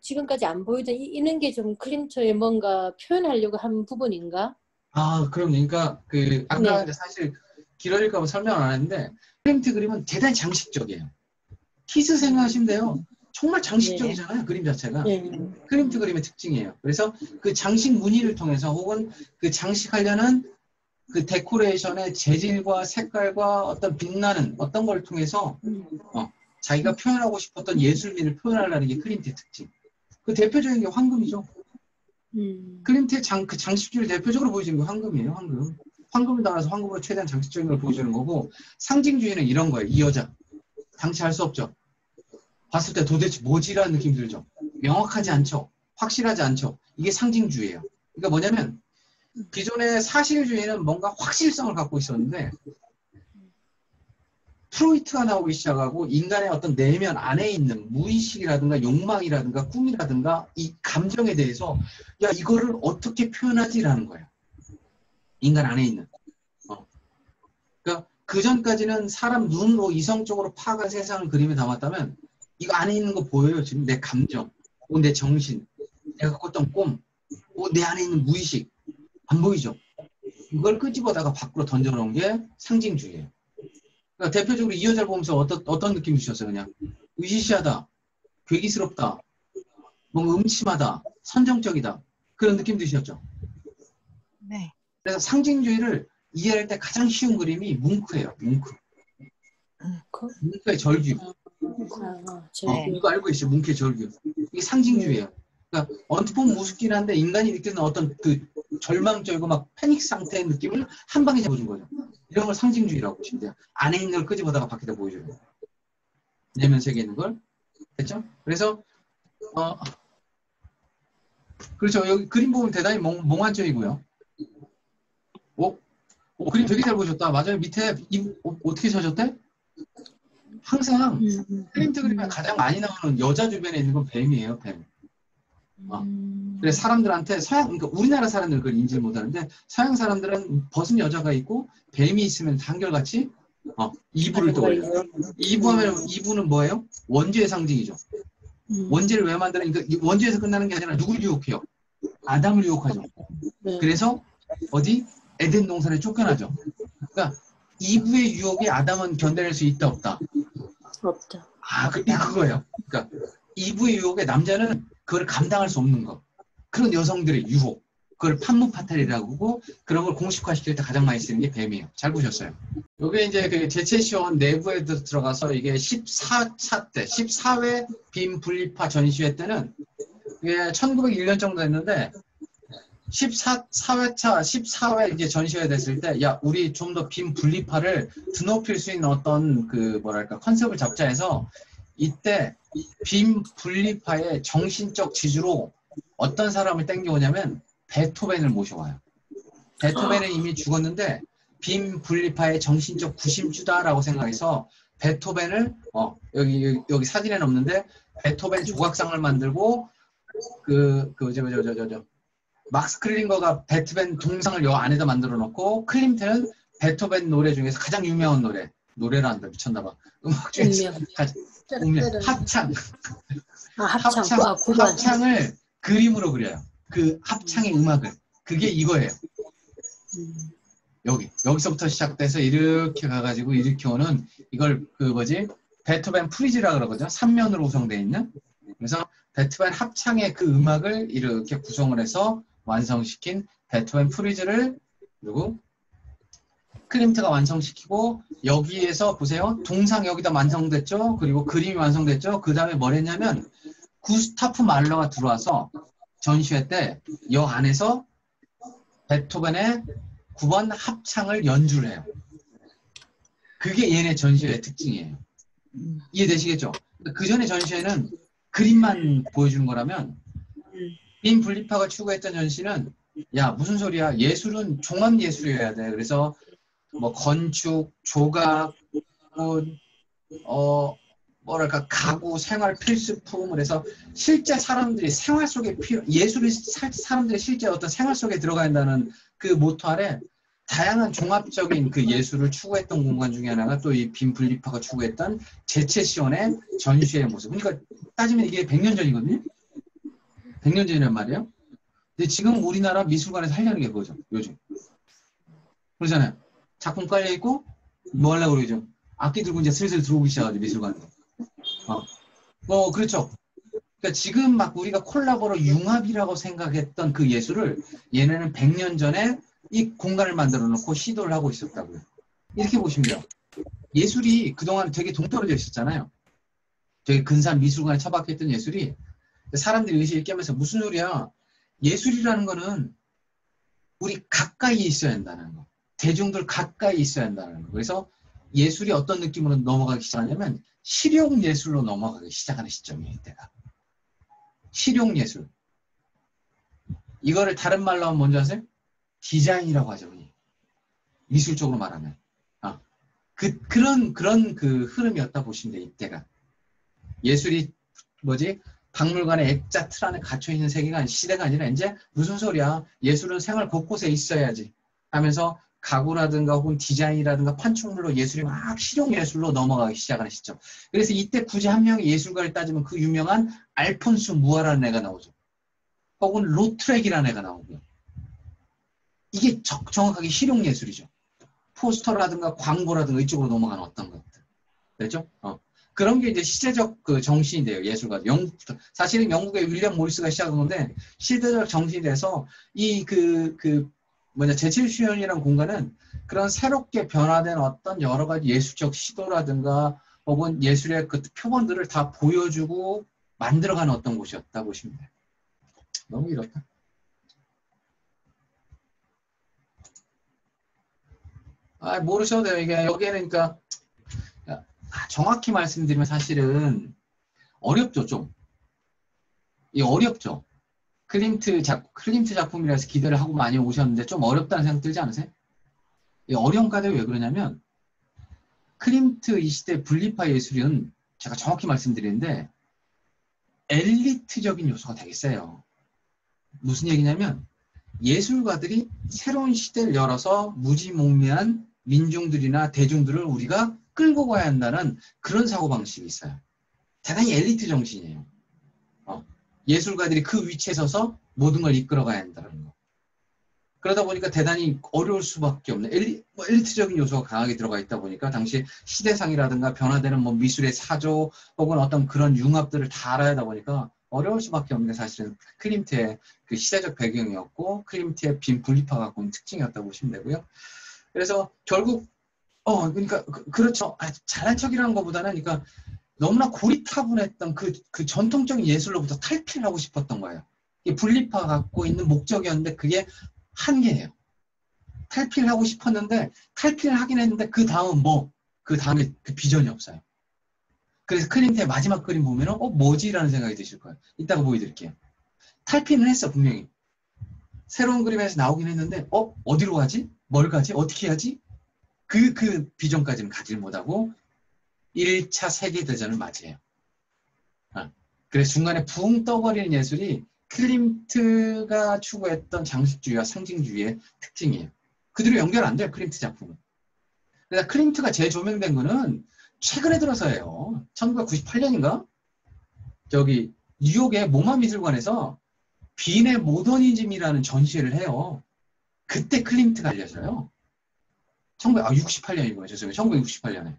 지금까지 안 보이던 이런 게 좀 클림트에 뭔가 표현하려고 한 부분인가? 아, 그럼 그러니까 그 아까 이제 사실 길어질까 봐 설명 안 했는데 클림트 그림은 대단히 장식적이에요. 키스 생각하시면 돼요. 정말 장식적이잖아요. 그림 자체가. 클림트 그림의 특징이에요. 그래서 그 장식 무늬를 통해서 혹은 그 장식하려는 그 데코레이션의 재질과 색깔과 어떤 빛나는 어떤 걸 통해서 자기가 표현하고 싶었던 예술미를 표현하려는 게 클림트의 특징. 그 대표적인 게 황금이죠. 클림트의 그 장식주를 대표적으로 보여주는 게 황금이에요. 황금. 황금을 달아서 황금으로 최대한 장식적인 걸 보여주는 거고 상징주의는 이런 거예요. 이 여자. 당치 알 수 없죠. 봤을 때 도대체 뭐지라는 느낌 들죠. 명확하지 않죠. 확실하지 않죠. 이게 상징주의예요. 그러니까 뭐냐면 기존의 사실주의는 뭔가 확실성을 갖고 있었는데 프로이트가 나오기 시작하고 인간의 어떤 내면 안에 있는 무의식이라든가 욕망이라든가 꿈이라든가 이 감정에 대해서 야 이거를 어떻게 표현하지라는 거예요. 인간 안에 있는. 그러니까 그 전까지는 사람 눈으로 이성적으로 파악한 세상을 그림에 담았다면 이거 안에 있는 거 보여요. 지금 내 감정, 내 정신, 내가 꿨던 꿈, 내 안에 있는 무의식 안 보이죠. 이걸 끄집어다가 밖으로 던져놓은 게 상징주의예요. 그러니까 대표적으로 이 여자를 보면서 어떤 느낌 주셨어요? 그냥 으시시하다, 괴기스럽다, 뭔가 음침하다, 선정적이다 그런 느낌 드셨죠? 네. 그래서 상징주의를 이해할 때 가장 쉬운 그림이 뭉크예요. 뭉크의 절규. 이거 알고 계시죠? 뭉크의 절규. 이게 상징주의예요. 그러니까 언뜻 보면 우습긴 한데 인간이 느끼는 어떤 그 절망적이고 막 패닉 상태의 느낌을 한 방에 잡아준 거죠. 이런 걸 상징주의라고 보시면 돼요. 안에 있는 걸 끄집어다가 밖에다 보여줘요. 내면 세계에 있는 걸. 됐죠? 그래서 그렇죠. 여기 그림 보면 대단히 몽환적이고요. 그림 되게 잘 보셨다. 맞아요. 밑에 어떻게 찾았대? 항상 클림트 그림에 가장 많이 나오는 여자 주변에 있는 건 뱀이에요. 뱀. 그래서 사람들한테 그러니까 우리나라 사람들은 그걸 인지를 못하는데 서양 사람들은 벗은 여자가 있고 뱀이 있으면 한결같이 이부를 떠올려요. 이부는 뭐예요? 원죄의 상징이죠. 원죄를 왜 만드는? 그러니까 원죄에서 끝나는 게 아니라 누굴 유혹해요? 아담을 유혹하죠. 그래서 어디? 에덴 동산에 쫓겨나죠. 그러니까 이부의 유혹에 아담은 견뎌낼 수 있다 없다? 없다. 그거예요. 그러니까 이부의 유혹에 남자는 그걸 감당할 수 없는 거. 그런 여성들의 유혹. 그걸 판무파탈이라고 하고 그런 걸 공식화시킬 때 가장 많이 쓰는 게 뱀이에요. 잘 보셨어요. 요게 이제 그 제체시온 내부에 들어가서 이게 14차 때, 14회 빔 분리파 전시회 때는 이게 1901년 정도 됐는데 14회 이제 전시회 됐을 때, 야, 우리 좀 더 빔 분리파를 드높일 수 있는 어떤 그 뭐랄까 컨셉을 잡자 해서 이때 빔 분리파의 정신적 지주로 어떤 사람을 땡겨오냐면 베토벤을 모셔와요. 베토벤은 이미 죽었는데 빔 분리파의 정신적 구심주다라고 생각해서 베토벤을 여기 사진에는 없는데 베토벤 조각상을 만들고 막스 클링거가 베토벤 동상을 여 안에다 만들어 놓고 클림트는 베토벤 노래 중에서 가장 유명한 노래란다 미쳤나봐. 음악 중에서 가장 합창. 합창을 그림으로 그려요. 그 합창의 음악을. 그게 이거예요. 여기서부터 시작돼서 이렇게 가가지고 이렇게 오는 이걸 베토벤 프리즈라 그러거든요. 3면으로 구성되어 있는. 그래서 베토벤 합창의 그 음악을 이렇게 구성을 해서 완성시킨 베토벤 프리즈를 그리고 클림트가 완성시키고 여기에서 보세요. 동상 여기다 완성됐죠. 그리고 그림이 완성됐죠. 그 다음에 뭘 했냐면 구스타프 말러가 들어와서 전시회 때 여 안에서 베토벤의 9번 합창을 연주를 해요. 그게 얘네 전시회의 특징이에요. 이해되시겠죠? 그 전에 전시회는 그림만 보여주는 거라면 빈 블리파가 추구했던 전시는 야 무슨 소리야 예술은 종합예술이어야 돼. 그래서 뭐 건축, 조각, 뭐랄까 가구, 생활 필수품 그래서 실제 사람들이 생활 속에 예술이 사람들의 실제 어떤 생활 속에 들어가야 한다는 그 모토 아래 다양한 종합적인 그 예술을 추구했던 공간 중에 하나가 또 이 빈 블리파가 추구했던 제체시온의 전시의 모습. 그러니까 따지면 이게 100년 전이거든요. 100년 전이란 말이에요. 근데 지금 우리나라 미술관에서 하려는 게 그거죠. 요즘. 그러잖아요. 작품 깔려있고 뭐 하려고 그러죠. 악기 들고 이제 슬슬 들어오기 시작하죠. 미술관에. 그렇죠. 그러니까 지금 막 우리가 콜라보로 융합이라고 생각했던 그 예술을 얘네는 100년 전에 이 공간을 만들어 놓고 시도를 하고 있었다고요. 이렇게 보시면 돼요. 예술이 그동안 되게 동떨어져 있었잖아요. 되게 근사한 미술관에 처박혀있던 예술이 사람들이 의식을 깨면서 무슨 소리야. 예술이라는 거는 우리 가까이 있어야 한다는 거. 대중들 가까이 있어야 한다는 거. 그래서 예술이 어떤 느낌으로 넘어가기 시작하냐면 실용예술로 넘어가기 시작하는 시점이에요. 이때가. 실용예술. 이거를 다른 말로 하면 뭔지 아세요? 디자인이라고 하죠. 미술적으로 말하면. 그런 그 흐름이었다 보시면 돼요. 이때가. 예술이 박물관의 액자 틀 안에 갇혀있는 세계가 시대가 아니라 이제 무슨 소리야. 예술은 생활 곳곳에 있어야지 하면서 가구라든가 혹은 디자인이라든가 판촉물로 예술이 막 실용예술로 넘어가기 시작하는 시점. 그래서 이때 굳이 한 명의 예술가를 따지면 그 유명한 알폰스 무아라는 애가 나오죠. 혹은 로트렉이라는 애가 나오고요. 이게 정확하게 실용예술이죠. 포스터라든가 광고라든가 이쪽으로 넘어가는 어떤 것들. 됐죠? 그런 게 이제 시대적 그 정신이 돼요. 예술가. 사실은 영국의 윌리엄 모리스가 시작한 건데 시대적 정신이 돼서 이 제7시연이라는 공간은 그런 새롭게 변화된 어떤 여러 가지 예술적 시도라든가 혹은 예술의 그 표본들을 다 보여주고 만들어가는 어떤 곳이었다 보시면 돼요. 너무 이렇다. 모르셔도 돼요. 이게 여기에는 그러니까 정확히 말씀드리면 사실은 어렵죠, 좀. 이 어렵죠. 클림트 작품이라 해서 기대를 하고 많이 오셨는데 좀 어렵다는 생각 들지 않으세요? 이 어려운 까닭이 왜 그러냐면 클림트 이 시대 분리파 예술은 제가 정확히 말씀드리는데 엘리트적인 요소가 되게 세요. 무슨 얘기냐면 예술가들이 새로운 시대를 열어서 무지몽매한 민중들이나 대중들을 우리가 끌고 가야 한다는 그런 사고방식이 있어요. 대단히 엘리트 정신이에요. 예술가들이 그 위치에 서서 모든 걸 이끌어가야 한다는 거. 그러다 보니까 대단히 어려울 수밖에 없는 엘리트적인 요소가 강하게 들어가 있다 보니까 당시 시대상이라든가 변화되는 뭐 미술의 사조 혹은 어떤 그런 융합들을 다 알아야 하다 보니까 어려울 수밖에 없는 게 사실은 클림트의 그 시대적 배경이었고 클림트의 빈 분리파 갖고 있는 특징이었다고 보시면 되고요. 그래서 결국 그러니까 그렇죠. 잘난 척이라는 것보다는 그러니까 너무나 고리타분했던 그 전통적인 예술로부터 탈피를 하고 싶었던 거예요. 이게 분리파가 갖고 있는 목적이었는데 그게 한계예요. 탈피를 하고 싶었는데 탈피를 하긴 했는데 그 다음은 그 다음에 그 비전이 없어요. 그래서 클림트의 마지막 그림 보면은 뭐지라는 생각이 드실 거예요. 이따가 보여드릴게요. 탈피는 했어 분명히. 새로운 그림에서 나오긴 했는데 어디로 가지? 뭘 가지? 어떻게 하지? 그 비전까지는 가지를 못하고 1차 세계대전을 맞이해요. 그래서 중간에 붕 떠버리는 예술이 클림트가 추구했던 장식주의와 상징주의의 특징이에요. 그대로 연결 안 돼요. 클림트 작품은. 그래서 클림트가 재조명된 거는 최근에 들어서예요. 1998년인가? 저기 뉴욕의 모마 미술관에서 빈의 모더니즘이라는 전시회를 해요. 그때 클림트가 알려져요. 68년이구나. 죄송해요. 1968년에.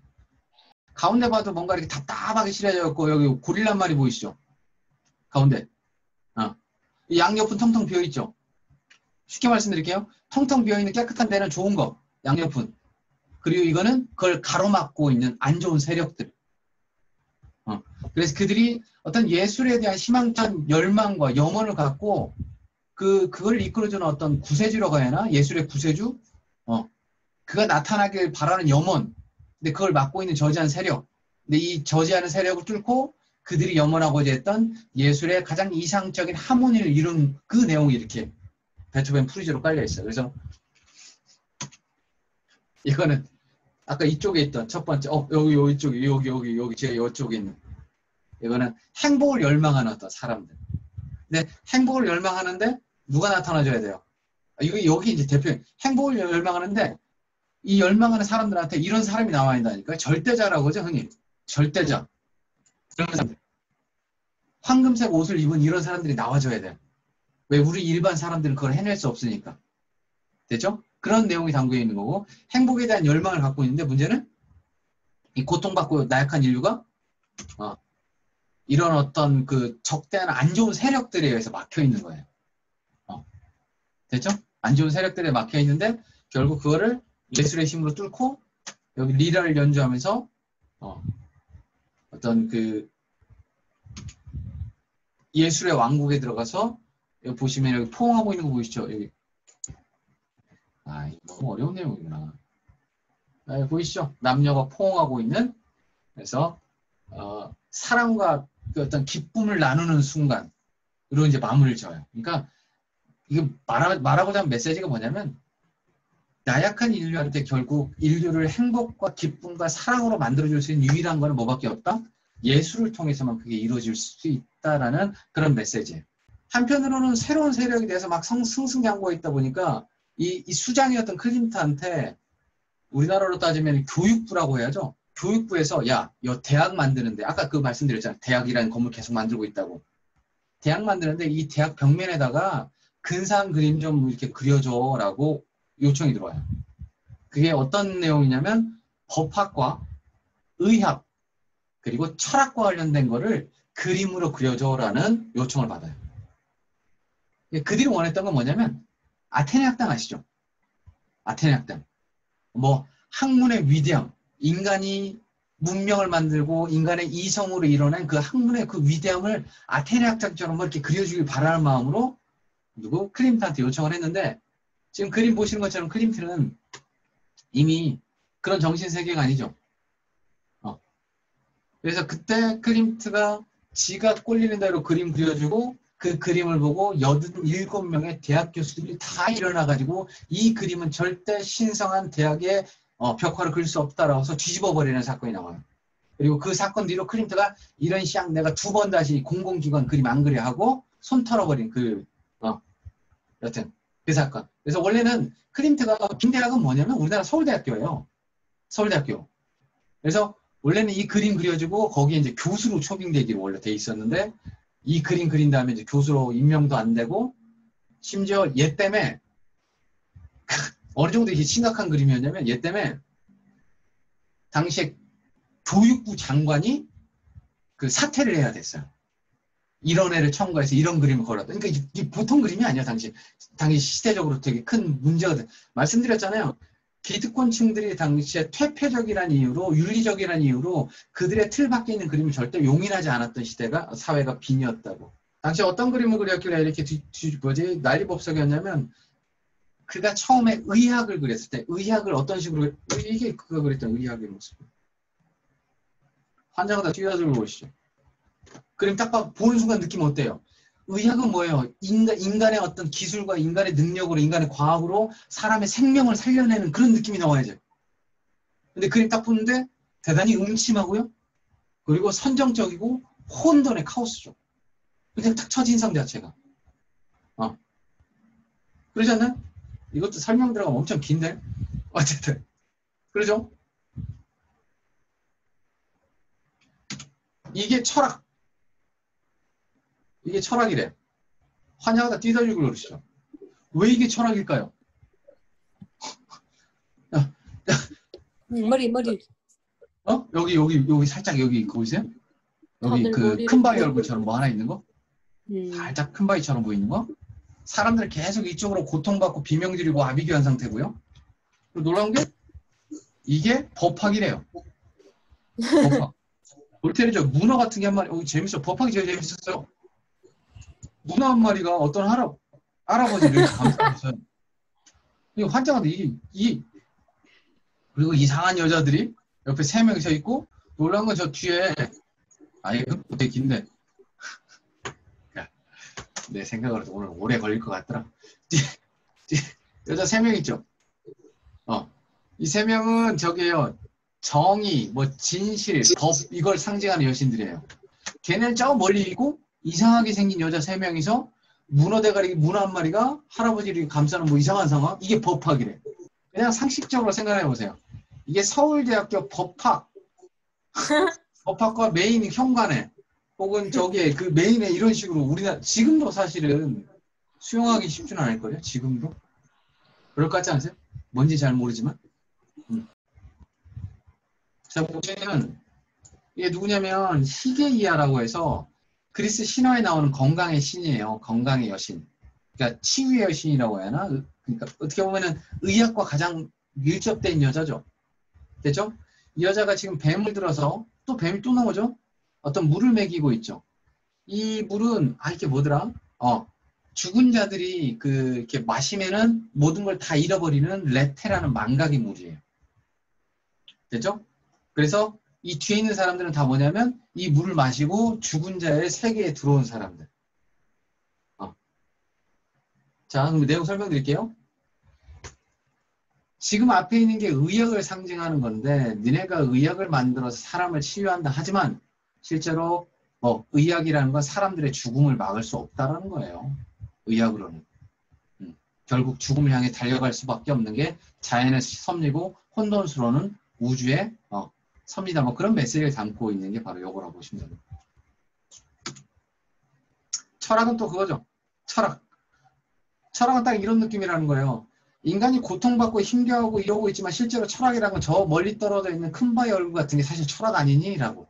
가운데 봐도 뭔가 이렇게 답답하게 칠해져 있고 여기 고릴라 한 마리 보이시죠? 가운데. 이 양옆은 텅텅 비어있죠? 쉽게 말씀드릴게요. 텅텅 비어있는 깨끗한 데는 좋은 거, 양옆은. 그리고 이거는 그걸 가로막고 있는 안 좋은 세력들. 그래서 그들이 어떤 예술에 대한 희망찬 열망과 염원을 갖고 그걸 이끌어주는 어떤 구세주라고 해야 하나? 예술의 구세주? 그가 나타나길 바라는 염원. 근데 그걸 막고 있는 저지한 세력. 근데 이 저지하는 세력을 뚫고 그들이 염원하고자 했던 예술의 가장 이상적인 하모니를 이룬 그 내용이 이렇게 베토벤 프리즈로 깔려 있어요. 그래서 이거는 아까 이쪽에 있던 첫 번째, 여기 제 이쪽에 있는 이거는 행복을 열망하는 어떤 사람들. 근데 행복을 열망하는데 누가 나타나줘야 돼요? 이거 여기 이제 대표 행복을 열망하는데 이 열망하는 사람들한테 이런 사람이 나와야 된다니까. 절대자라고 하죠, 흔히. 절대자. 이런 사람들. 황금색 옷을 입은 이런 사람들이 나와줘야 돼. 왜? 우리 일반 사람들은 그걸 해낼 수 없으니까. 됐죠? 그런 내용이 담겨 있는 거고, 행복에 대한 열망을 갖고 있는데, 문제는 이 고통받고 나약한 인류가 이런 어떤 그 적대한 안 좋은 세력들에 의해서 막혀 있는 거예요. 됐죠? 안 좋은 세력들에 막혀 있는데 결국 그거를 예술의 힘으로 뚫고 여기 리라를 연주하면서 어떤 그 예술의 왕국에 들어가서 여기 보시면 여기 포옹하고 있는 거 보이시죠? 여기. 이거 너무 어려운 내용이구나. 여기 보이시죠? 남녀가 포옹하고 있는. 그래서 사랑과 그 어떤 기쁨을 나누는 순간으로 이제 마무리를 지어요. 그러니까 이거 말하고자 하는 메시지가 뭐냐면 나약한 인류한테 결국 인류를 행복과 기쁨과 사랑으로 만들어줄 수 있는 유일한 거는 뭐밖에 없다? 예술을 통해서만 그게 이루어질 수 있다라는 그런 메시지예요. 한편으로는 새로운 세력에 대해서 막 승승장구가 있다 보니까 이 수장이었던 클린트한테 우리나라로 따지면 교육부라고 해야죠. 교육부에서 야, 이 대학 만드는데 아까 그 말씀드렸잖아요. 대학이라는 건물 계속 만들고 있다고. 대학 만드는데 이 대학 벽면에다가 근사한 그림 좀 이렇게 그려줘라고 요청이 들어와요. 그게 어떤 내용이냐면 법학과, 의학, 그리고 철학과 관련된 거를 그림으로 그려줘라는 요청을 받아요. 그들이 원했던 건 뭐냐면 아테네 학당 아시죠? 아테네 학당. 뭐 학문의 위대함, 인간이 문명을 만들고 인간의 이성으로 이뤄낸 그 학문의 그 위대함을 아테네 학당처럼 이렇게 그려주길 바라는 마음으로 클림트한테 요청을 했는데 지금 그림 보시는 것처럼 클림트는 이미 그런 정신세계가 아니죠. 그래서 그때 클림트가 지가 꼴리는 대로 그림 그려주고 그 그림을 보고 87명의 대학 교수들이 다 일어나가지고 이 그림은 절대 신성한 대학의 벽화를 그릴 수 없다라고 해서 뒤집어버리는 사건이 나와요. 그리고 그 사건 뒤로 클림트가 이런 쌍 내가 2번 다시 공공기관 그림 안 그려 하고 손 털어버린 여튼 그 사건. 그래서 원래는 클림트가 빈 대학은 뭐냐면 우리나라 서울대학교예요. 서울대학교. 그래서 원래는 이 그림 그려주고 거기에 이제 교수로 초빙되기로 원래 돼 있었는데 이 그림 그린 다음에 이제 교수로 임명도 안 되고 심지어 얘 때문에 어느 정도 이게 심각한 그림이었냐면 얘 때문에 당시에 교육부 장관이 그 사퇴를 해야 됐어요. 이런 애를 청구해서 이런 그림을 걸었다. 그러니까 이게 보통 그림이 아니야. 당시 시대적으로 되게 큰 문제가 돼. 말씀드렸잖아요. 기득권층들이 당시에 퇴폐적이라는 이유로 윤리적이라는 이유로 그들의 틀 밖에 있는 그림을 절대 용인하지 않았던 시대가 사회가 빈이었다고. 당시 어떤 그림을 그렸길래 이렇게 난리법석이었냐면 그가 처음에 의학을 그렸을 때 의학을 어떤 식으로 이게 그가 그랬던 의학의 모습. 환자가 다 뛰어들고 보시죠. 그림 딱 보는 순간 느낌 어때요? 의학은 뭐예요? 인간의 어떤 기술과 인간의 능력으로 인간의 과학으로 사람의 생명을 살려내는 그런 느낌이 나와야죠. 근데 그림 딱 보는데 대단히 음침하고요. 그리고 선정적이고 혼돈의 카오스죠. 그냥 탁 처진 인상 자체가. 그러지 않나요? 이것도 설명 들어가면 엄청 긴데? 어쨌든. 그러죠? 이게 철학. 이게 철학이래. 환자가 다 뛰어들고 그러시죠. 왜 이게 철학일까요? 머리. 여기 살짝 여기 그거 있어요? 여기 다들 그 머리를 큰 바위 굴고 얼굴처럼 뭐 하나 있는 거? 살짝 큰 바위처럼 보이는 거? 사람들 계속 이쪽으로 고통받고 비명지르고 아비규환 상태고요. 그리고 놀라운 게 이게 법학이래요. 법학. 볼테르죠. 문어 같은 게 한 마리. 재밌어. 법학이 제일 재밌었어요. 문어 한 마리가 어떤 할아버지를 이렇게 감싸고 있어요. 이거 환장한데 그리고 이상한 여자들이 옆에 3명이 서 있고 놀라운 건 저 뒤에 이거 되게 긴데 내 생각으로도 오늘 오래 걸릴 것 같더라. 뒤에 여자 3명 있죠. 이 3명은 저기요 정의, 뭐 진실, 법 이걸 상징하는 여신들이에요. 걔네는 저 멀리 있고 이상하게 생긴 여자 3명이서 문어 대가리 문어 한 마리가 할아버지를 감싸는 뭐 이상한 상황? 이게 법학이래. 그냥 상식적으로 생각해 보세요. 이게 서울대학교 법학과 메인 현관에 혹은 저기에 그 메인에 이런 식으로 우리나라 지금도 사실은 수용하기 쉽지는 않을 거예요. 지금도 그럴 것 같지 않으세요? 뭔지 잘 모르지만. 자 보시면 이게 누구냐면 히게이아라고 해서 그리스 신화에 나오는 건강의 신이에요. 건강의 여신. 그러니까 치유의 여신이라고 해야 하나? 그러니까 어떻게 보면은 의학과 가장 밀접된 여자죠. 됐죠? 이 여자가 지금 뱀을 들어서 또 뱀이 또 나오죠? 어떤 물을 먹이고 있죠. 이 물은 이게 뭐더라? 죽은 자들이 이렇게 마시면은 모든 걸 다 잃어버리는 레테라는 망각의 물이에요. 됐죠? 그래서 이 뒤에 있는 사람들은 다 뭐냐면 이 물을 마시고 죽은 자의 세계에 들어온 사람들. 자, 그럼 내용 설명드릴게요. 지금 앞에 있는 게 의학을 상징하는 건데 니네가 의학을 만들어서 사람을 치유한다 하지만 실제로 의학이라는 건 사람들의 죽음을 막을 수 없다는 거예요. 의학으로는. 결국 죽음을 향해 달려갈 수밖에 없는 게 자연의 섭리고 혼돈수로는 우주의 섭니다. 뭐 그런 메시지를 담고 있는 게 바로 요거라고 보시면 됩니다. 철학은 또 그거죠. 철학은 딱 이런 느낌이라는 거예요. 인간이 고통받고 힘겨워하고 이러고 있지만 실제로 철학이라는 건 저 멀리 떨어져 있는 큰 바위 얼굴 같은 게 사실 철학 아니니? 라고.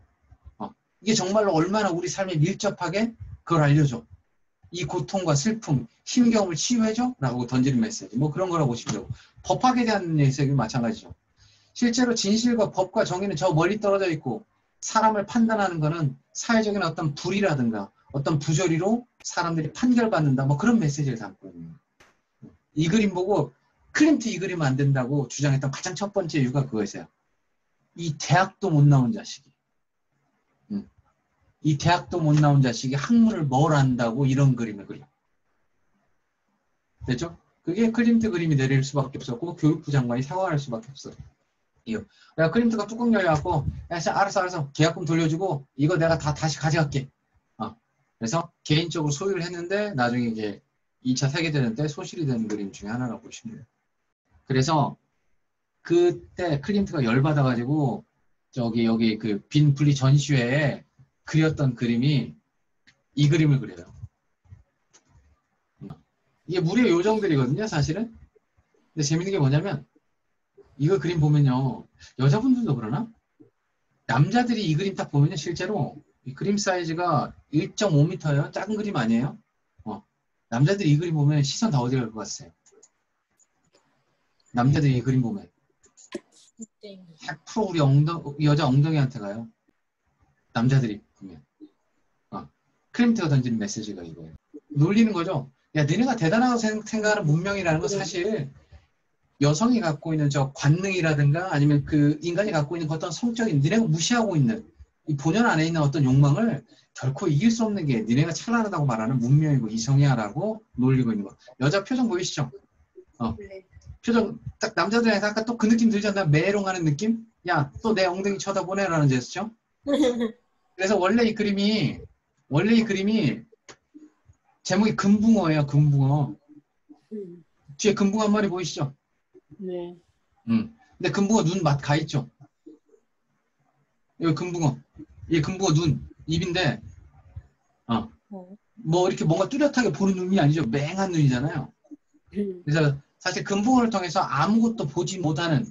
이게 정말로 얼마나 우리 삶에 밀접하게 그걸 알려줘. 이 고통과 슬픔, 힘겨움을 치유해줘? 라고 던지는 메시지. 뭐 그런 거라고 보시면 되고. 법학에 대한 메시지는 마찬가지죠. 실제로 진실과 법과 정의는 저 멀리 떨어져 있고 사람을 판단하는 거는 사회적인 어떤 불의라든가 어떤 부조리로 사람들이 판결받는다. 뭐 그런 메시지를 담고 있는 거예요. 이 그림 보고 클림트 이 그리면 안 된다고 주장했던 가장 첫 번째 이유가 그거였어요. 이 대학도 못 나온 자식이. 이 대학도 못 나온 자식이 학문을 뭘 안다고 이런 그림을 그려. 됐죠? 그게 클림트 그림이 내릴 수밖에 없었고 교육부 장관이 사과할 수밖에 없어요. 내가 클림트가 뚜껑 열려갖고 야, 알았어 계약금 돌려주고 이거 내가 다시 가져갈게. 그래서 개인적으로 소유를 했는데 나중에 이제 2차 세계대전 때 소실이 된 그림 중에 하나라고 보시면 돼요. 그래서 그때 클림트가 열받아가지고 여기 그 빈 분리 전시회에 그렸던 그림이 이 그림을 그려요. 이게 무려 요정들이거든요, 사실은. 근데 재밌는 게 뭐냐면 이거 그림 보면요. 여자분들도 그러나? 남자들이 이 그림 딱 보면요. 실제로 이 그림 사이즈가 1.5m예요. 작은 그림 아니에요? 남자들이 이 그림 보면 시선 다 어디 갈 것 같아요? 남자들이 이 그림 보면 100% 우리 여자 엉덩이한테 가요. 남자들이 보면. 클림트가 던지는 메시지가 이거예요. 놀리는 거죠. 야, 너네가 대단하다고 생각하는 문명이라는 건 사실 여성이 갖고 있는 저 관능이라든가 아니면 그 인간이 갖고 있는 어떤 성적인 너네가 무시하고 있는 이 본연 안에 있는 어떤 욕망을 결코 이길 수 없는 게 너네가 찬란하다고 말하는 문명이고 이성이야라고 놀리고 있는 거. 여자 표정 보이시죠? 네. 표정 딱 남자들한테 아까 또 그 느낌 들지 않나? 메롱하는 느낌? 야, 또 내 엉덩이 쳐다보내라는 제스처? 그래서 원래 이 그림이 제목이 금붕어예요. 금붕어. 뒤에 금붕어 한 마리 보이시죠? 네. 근데 금붕어 눈 맛 가 있죠? 여기 금붕어. 이 금붕어 눈, 입인데, 뭐 이렇게 뭔가 뚜렷하게 보는 눈이 아니죠. 맹한 눈이잖아요. 그래서 사실 금붕어를 통해서 아무것도 보지 못하는,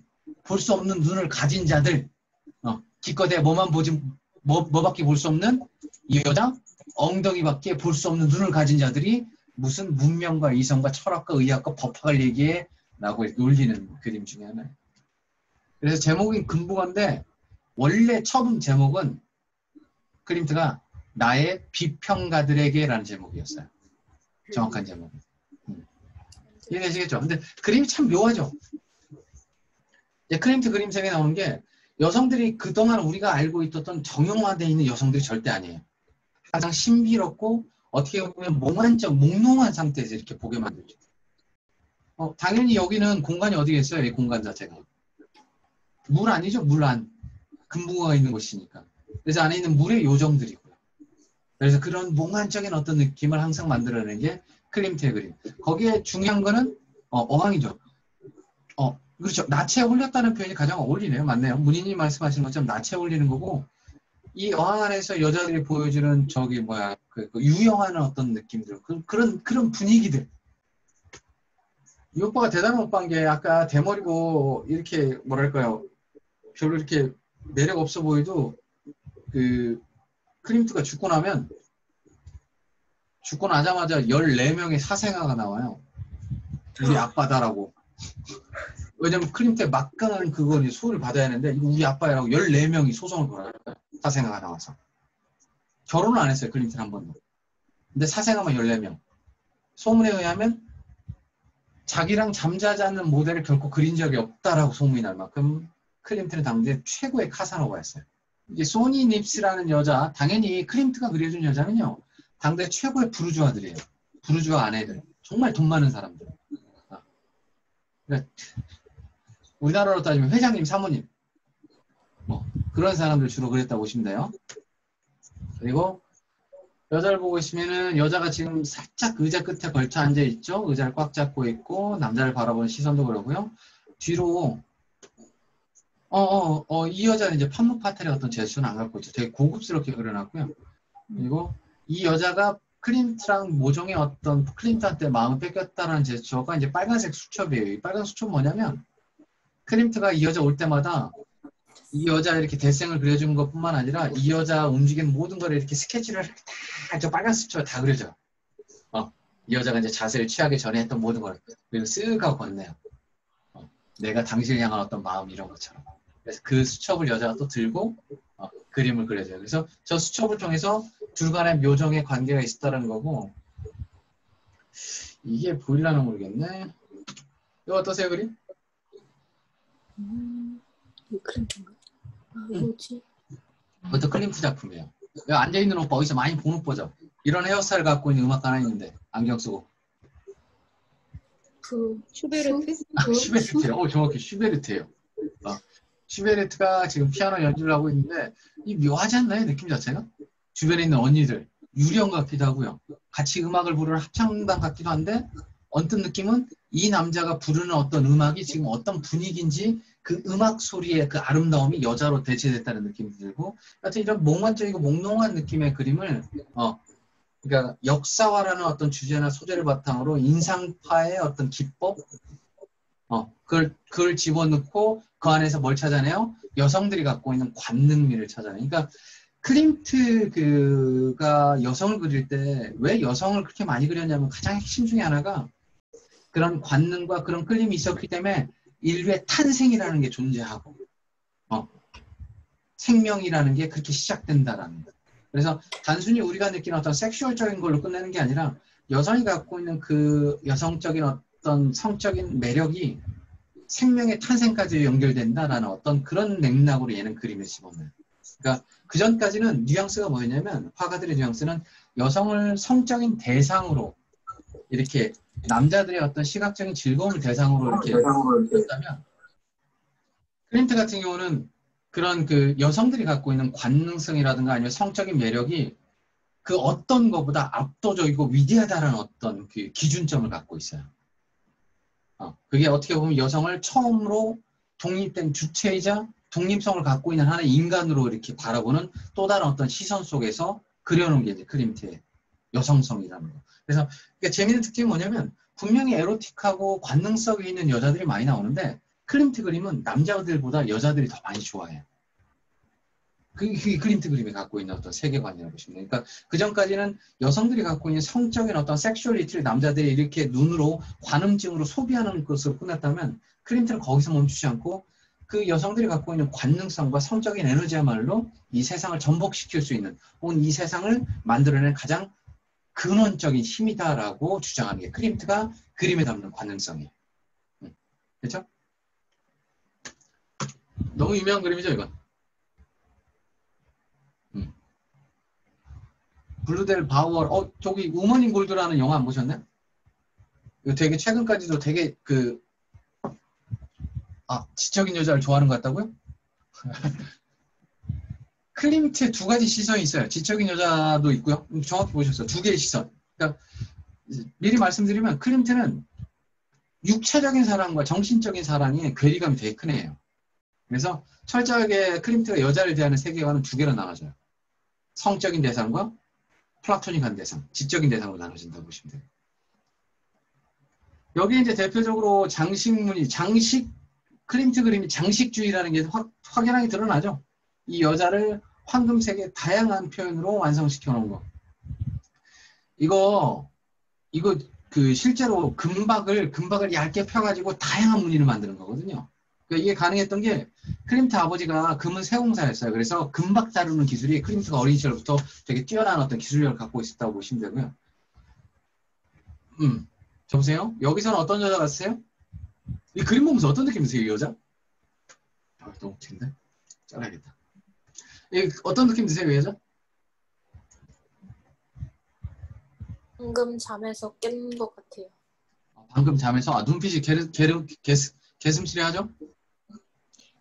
볼 수 없는 눈을 가진 자들, 기껏해 뭐만 보지 뭐밖에 볼 수 없는 이 여자 엉덩이밖에 볼 수 없는 눈을 가진 자들이 무슨 문명과 이성과 철학과 의학과 법학을 얘기해 라고 놀리는 그림 중에 하나예요. 그래서 제목이 금붕어인데 원래 처음 제목은 클림트가 나의 비평가들에게라는 제목이었어요. 정확한 제목은. 이해되시겠죠? 근데 그림이 참 묘하죠? 클림트 그림책에 나오는 게 여성들이 그동안 우리가 알고 있었던 정형화되어 있는 여성들이 절대 아니에요. 가장 신비롭고 어떻게 보면 몽환적, 몽롱한 상태에서 이렇게 보게 만들죠. 당연히 여기는 공간이 어디겠어요? 이 공간 자체가. 물 아니죠? 물 안. 금붕어가 있는 곳이니까. 그래서 안에 있는 물의 요정들이고요. 그래서 그런 몽환적인 어떤 느낌을 항상 만들어내는 게 클림트의 그림. 거기에 중요한 거는 어항이죠. 그렇죠. 낯에 홀렸다는 표현이 가장 어울리네요. 맞네요. 문희님 말씀하시는 것처럼 낯에 홀리는 거고 이 어항 안에서 여자들이 보여주는 저기 뭐야 그 유영하는 어떤 느낌들 그런 분위기들. 이 오빠가 대단한 오빠인 게 아까 대머리고 이렇게 뭐랄까요 별로 이렇게 매력 없어 보여도 그 클림트가 죽고 나자마자 14명의 사생아가 나와요. 우리 아빠다라고. 왜냐면 클림트의 막강한 그건 소를 받아야 하는데 이거 우리 아빠라고 14명이 소송을 걸어요. 사생아가 나와서. 결혼을 안 했어요. 클림트는 한 번도. 근데 사생아만 14명. 소문에 의하면 자기랑 잠자지 않는 모델을 결코 그린 적이 없다라고 소문이 날 만큼 클림트는 당대 최고의 카사노바였어요. 이게 소니 닙스라는 여자, 당연히 클림트가 그려준 여자는요. 당대 최고의 부르주아들이에요. 부르주아 아내들. 정말 돈 많은 사람들. 그러니까 우리나라로 따지면 회장님, 사모님. 그런 사람들 주로 그랬다고 보시면 돼요. 그리고 여자를 보고 있으면은 여자가 지금 살짝 의자 끝에 걸쳐 앉아 있죠. 의자를 꽉 잡고 있고 남자를 바라보는 시선도 그러고요. 뒤로 이 여자는 이제 판무파탈의 어떤 제스처는 안 갖고 있죠. 되게 고급스럽게 그려놨고요. 그리고 이 여자가 클림트랑 모종의 어떤 클림트한테 마음을 뺏겼다라는 제스처가 이제 빨간색 수첩이에요. 이 빨간 수첩은 뭐냐면 클림트가 이 여자 올 때마다 이 여자 이렇게 대생을 그려주는 것뿐만 아니라 이 여자 움직이는 모든 걸 이렇게 스케치를 다 저 빨간 수첩에 다 그려줘요. 이 여자가 이제 자세를 취하기 전에 했던 모든 걸 그리고 쓱 하고 건네요. 내가 당신을 향한 어떤 마음 이런 것처럼. 그래서 그 수첩을 여자가 또 들고 그림을 그려줘요. 그래서 저 수첩을 통해서 둘 간의 묘정의 관계가 있었다는 거고 이게 보일라나 모르겠네. 이거 어떠세요 그림? 클림트인가? 뭐지? 그것도 클림트 작품이에요. 여기 앉아있는 오빠 어디서 많이 본 오빠죠? 이런 헤어스타일 갖고 있는 음악가 하나 있는데 안경 쓰고 슈베르트? 슈베르트요. 정확히 슈베르트예요. 슈베르트가 지금 피아노 연주를 하고 있는데 이 묘하지 않나요? 느낌 자체가? 주변에 있는 언니들 유령 같기도 하고요. 같이 음악을 부르는 합창단 같기도 한데 언뜻 느낌은 이 남자가 부르는 어떤 음악이 지금 어떤 분위기인지 그 음악 소리의 그 아름다움이 여자로 대체됐다는 느낌이 들고 하여튼 이런 몽환적이고 몽롱한 느낌의 그림을 그러니까 역사화라는 어떤 주제나 소재를 바탕으로 인상파의 어떤 기법 그걸 집어넣고 그 안에서 뭘 찾아내요? 여성들이 갖고 있는 관능미를 찾아내요. 그러니까 클림트가 여성을 그릴 때 왜 여성을 그렇게 많이 그렸냐면 가장 핵심 중에 하나가 그런 관능과 그런 그림이 있었기 때문에 인류의 탄생이라는 게 존재하고 생명이라는 게 그렇게 시작된다라는 거. 그래서 단순히 우리가 느끼는 어떤 섹슈얼적인 걸로 끝내는 게 아니라 여성이 갖고 있는 그 여성적인 어떤 성적인 매력이 생명의 탄생까지 연결된다라는 어떤 그런 맥락으로 얘는 그림을 집어넣어요. 그러니까 그 전까지는 뉘앙스가 뭐였냐면 화가들의 뉘앙스는 여성을 성적인 대상으로 이렇게 남자들의 어떤 시각적인 즐거움을 대상으로 이렇게 했다면 클림트 같은 경우는 그런 그 여성들이 갖고 있는 관능성이라든가 아니면 성적인 매력이 그 어떤 것보다 압도적이고 위대하다는 어떤 그 기준점을 갖고 있어요. 그게 어떻게 보면 여성을 처음으로 독립된 주체이자 독립성을 갖고 있는 하나의 인간으로 이렇게 바라보는 또 다른 어떤 시선 속에서 그려놓은 게 이제 클림트의 여성성이라는 거. 그래서 재미있는 특징이 뭐냐면 분명히 에로틱하고 관능성이 있는 여자들이 많이 나오는데 클림트 그림은 남자들보다 여자들이 더 많이 좋아해요. 그게 클림트 그림이 갖고 있는 어떤 세계관이라고 보시면 돼요. 그러니까 그 전까지는 여성들이 갖고 있는 성적인 어떤 섹슈얼리티를 남자들이 이렇게 눈으로 관음증으로 소비하는 것으로 끝났다면 클림트는 거기서 멈추지 않고 그 여성들이 갖고 있는 관능성과 성적인 에너지야말로 이 세상을 전복시킬 수 있는 혹은 이 세상을 만들어낸 가장 근원적인 힘이다라고 주장하는 게 클림트가 그림에 담는 관능성이에요. 그렇죠? 너무 유명한 그림이죠, 이건. 블루델 바우어, 저기 우먼 인 골드라는 영화 안 보셨나요? 이거 되게 최근까지도 되게 지적인 여자를 좋아하는 것 같다고요? 클림트에 두 가지 시선이 있어요. 지적인 여자도 있고요. 정확히 보셨어요. 두 개의 시선. 그러니까 미리 말씀드리면 클림트는 육체적인 사랑과 정신적인 사랑이 괴리감이 되게 큰 애예요. 그래서 철저하게 클림트가 여자를 대하는 세계관은 두 개로 나눠져요. 성적인 대상과 플라토닉한 대상, 지적인 대상으로 나눠진다고 보시면 돼요. 여기 이제 대표적으로 클림트 그림이 장식주의라는 게 확연하게 드러나죠. 이 여자를 황금색의 다양한 표현으로 완성시켜 놓은 거. 이거 실제로 금박을 얇게 펴가지고 다양한 무늬를 만드는 거거든요. 그러니까 이게 가능했던 게 클림트 아버지가 금은 세공사였어요. 그래서 금박 다루는 기술이 클림트가 어린 시절부터 되게 뛰어난 어떤 기술력을 갖고 있었다고 보시면 되고요. 여보세요? 여기서는 어떤 여자 같으세요? 이 그림 보면서 어떤 느낌 드세요, 이 여자? 너무 튄데? 잘라야겠다. 어떤 느낌 드세요, 이 여자? 방금 잠에서 깬 것 같아요. 방금 잠에서 눈빛이 개슴츠레하죠?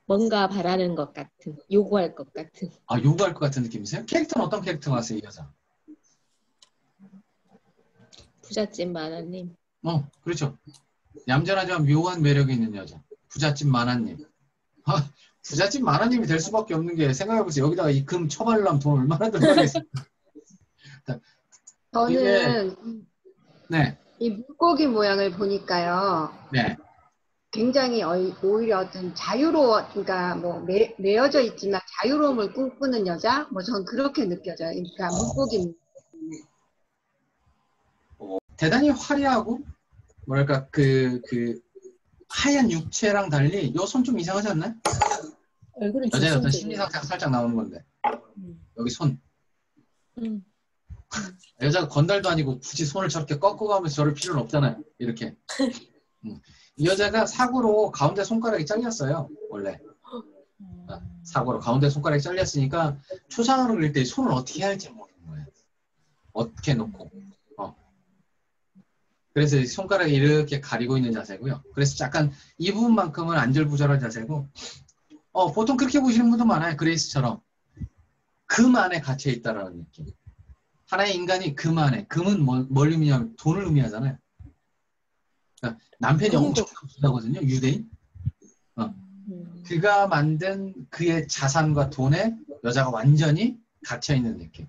뭔가 바라는 것 같은, 요구할 것 같은. 요구할 것 같은 느낌이세요? 캐릭터는 어떤 캐릭터 같으세요, 이 여자? 부잣집 마나님. 그렇죠. 얌전하지만 묘한 매력이 있는 여자. 부잣집 마나님. 부잣집 마나님이 될 수밖에 없는 게 생각해보세요. 여기다가 이 금 처발려면 돈 얼마나 들어가겠습니까? 저는 네. 이 물고기 모양을 보니까요. 네. 굉장히 오히려 어떤 그러니까 뭐 매여져 있지만 자유로움을 꿈꾸는 여자? 뭐 전 그렇게 느껴져요. 그러니까 물고기. 대단히 화려하고 뭐랄까 하얀 육체랑 달리 요 손 좀 이상하지 않나요? 얼굴은 여자의 어떤 직선적이에요. 심리 상태가 살짝 나오는 건데 여기 손. 음. 여자가 건달도 아니고 굳이 손을 저렇게 꺾고 가면서 저럴 필요는 없잖아요. 이렇게. 이 여자가 사고로 가운데 손가락이 잘렸어요. 원래. 사고로 가운데 손가락이 잘렸으니까 초상화를 그릴 때 손을 어떻게 해야 할지 모르는 거예요. 어떻게 놓고. 그래서 손가락이 이렇게 가리고 있는 자세고요. 그래서 약간 이 부분만큼은 안절부절한 자세고 보통 그렇게 보시는 분도 많아요. 그레이스처럼. 금 안에 갇혀 있다라는 느낌. 하나의 인간이 금 안에. 금은 뭘 의미하면 돈을 의미하잖아요. 그러니까 남편이 엄청 부자거든요. 유대인. 그가 만든 그의 자산과 돈에 여자가 완전히 갇혀있는 느낌.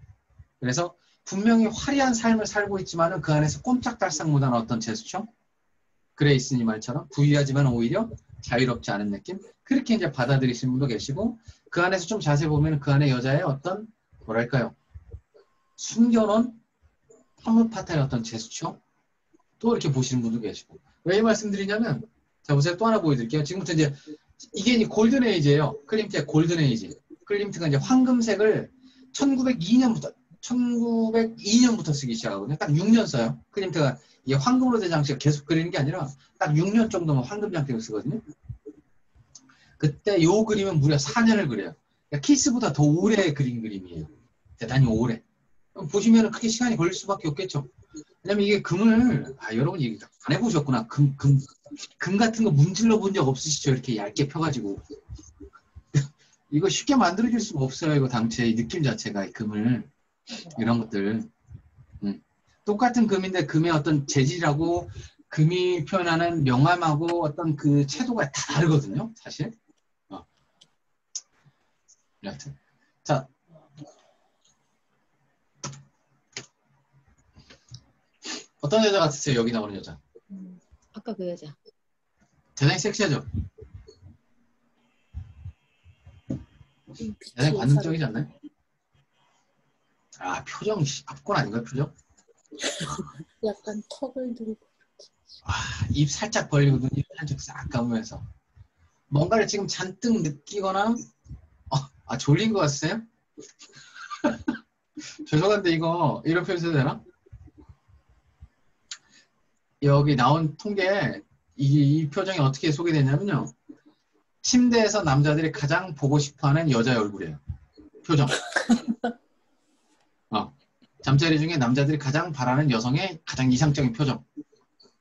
그래서 분명히 화려한 삶을 살고 있지만 그 안에서 꼼짝달싹 못하는 어떤 제스처? 그레이스님 말처럼 부유하지만 오히려 자유롭지 않은 느낌? 그렇게 이제 받아들이시는 분도 계시고 그 안에서 좀 자세히 보면 그 안에 여자의 어떤 뭐랄까요? 숨겨놓은 한무파타의 어떤 제스처? 또 이렇게 보시는 분도 계시고 왜 이 말씀드리냐면 자 보세요. 또 하나 보여드릴게요. 지금부터 이제 이게 골든 에이지예요. 클림트의 골든 에이지. 클림트가 이제 황금색을 1902년부터 쓰기 시작하거든요. 딱 6년 써요. 클림트가 이게 황금으로 된 장식을 계속 그리는 게 아니라 딱 6년 정도만 황금 장식을 쓰거든요. 그때 요 그림은 무려 4년을 그려요. 그러니까 키스보다 더 오래 그린 그림이에요. 대단히 오래. 보시면 크게 시간이 걸릴 수밖에 없겠죠. 왜냐면 이게 금을 여러분 이게 안 해보셨구나. 금 같은 거 문질러 본 적 없으시죠? 이렇게 얇게 펴가지고 이거 쉽게 만들어줄 수가 없어요. 이거 당체 이 느낌 자체가 금을 이런 것들 똑같은 금인데 금의 어떤 재질하고 금이 표현하는 명암하고 어떤 그 채도가 다 다르거든요. 사실. 여하튼 자. 어떤 여자 같으세요? 여기 나오는 여자. 아까 그 여자. 대단히 섹시하죠? 대단히 관능적이지 않나요? 아, 표정 압권 아닌가요, 표정? 약간 턱을 들고. 입 살짝 벌리고 눈 한쪽 싹 감으면서 뭔가를 지금 잔뜩 느끼거나 졸린 것 같으세요? 죄송한데 이거 이런 표현 써도 되나? 여기 나온 통계에 이 표정이 어떻게 소개되냐면요. 침대에서 남자들이 가장 보고 싶어하는 여자의 얼굴이에요. 표정. 잠자리 중에 남자들이 가장 바라는 여성의 가장 이상적인 표정.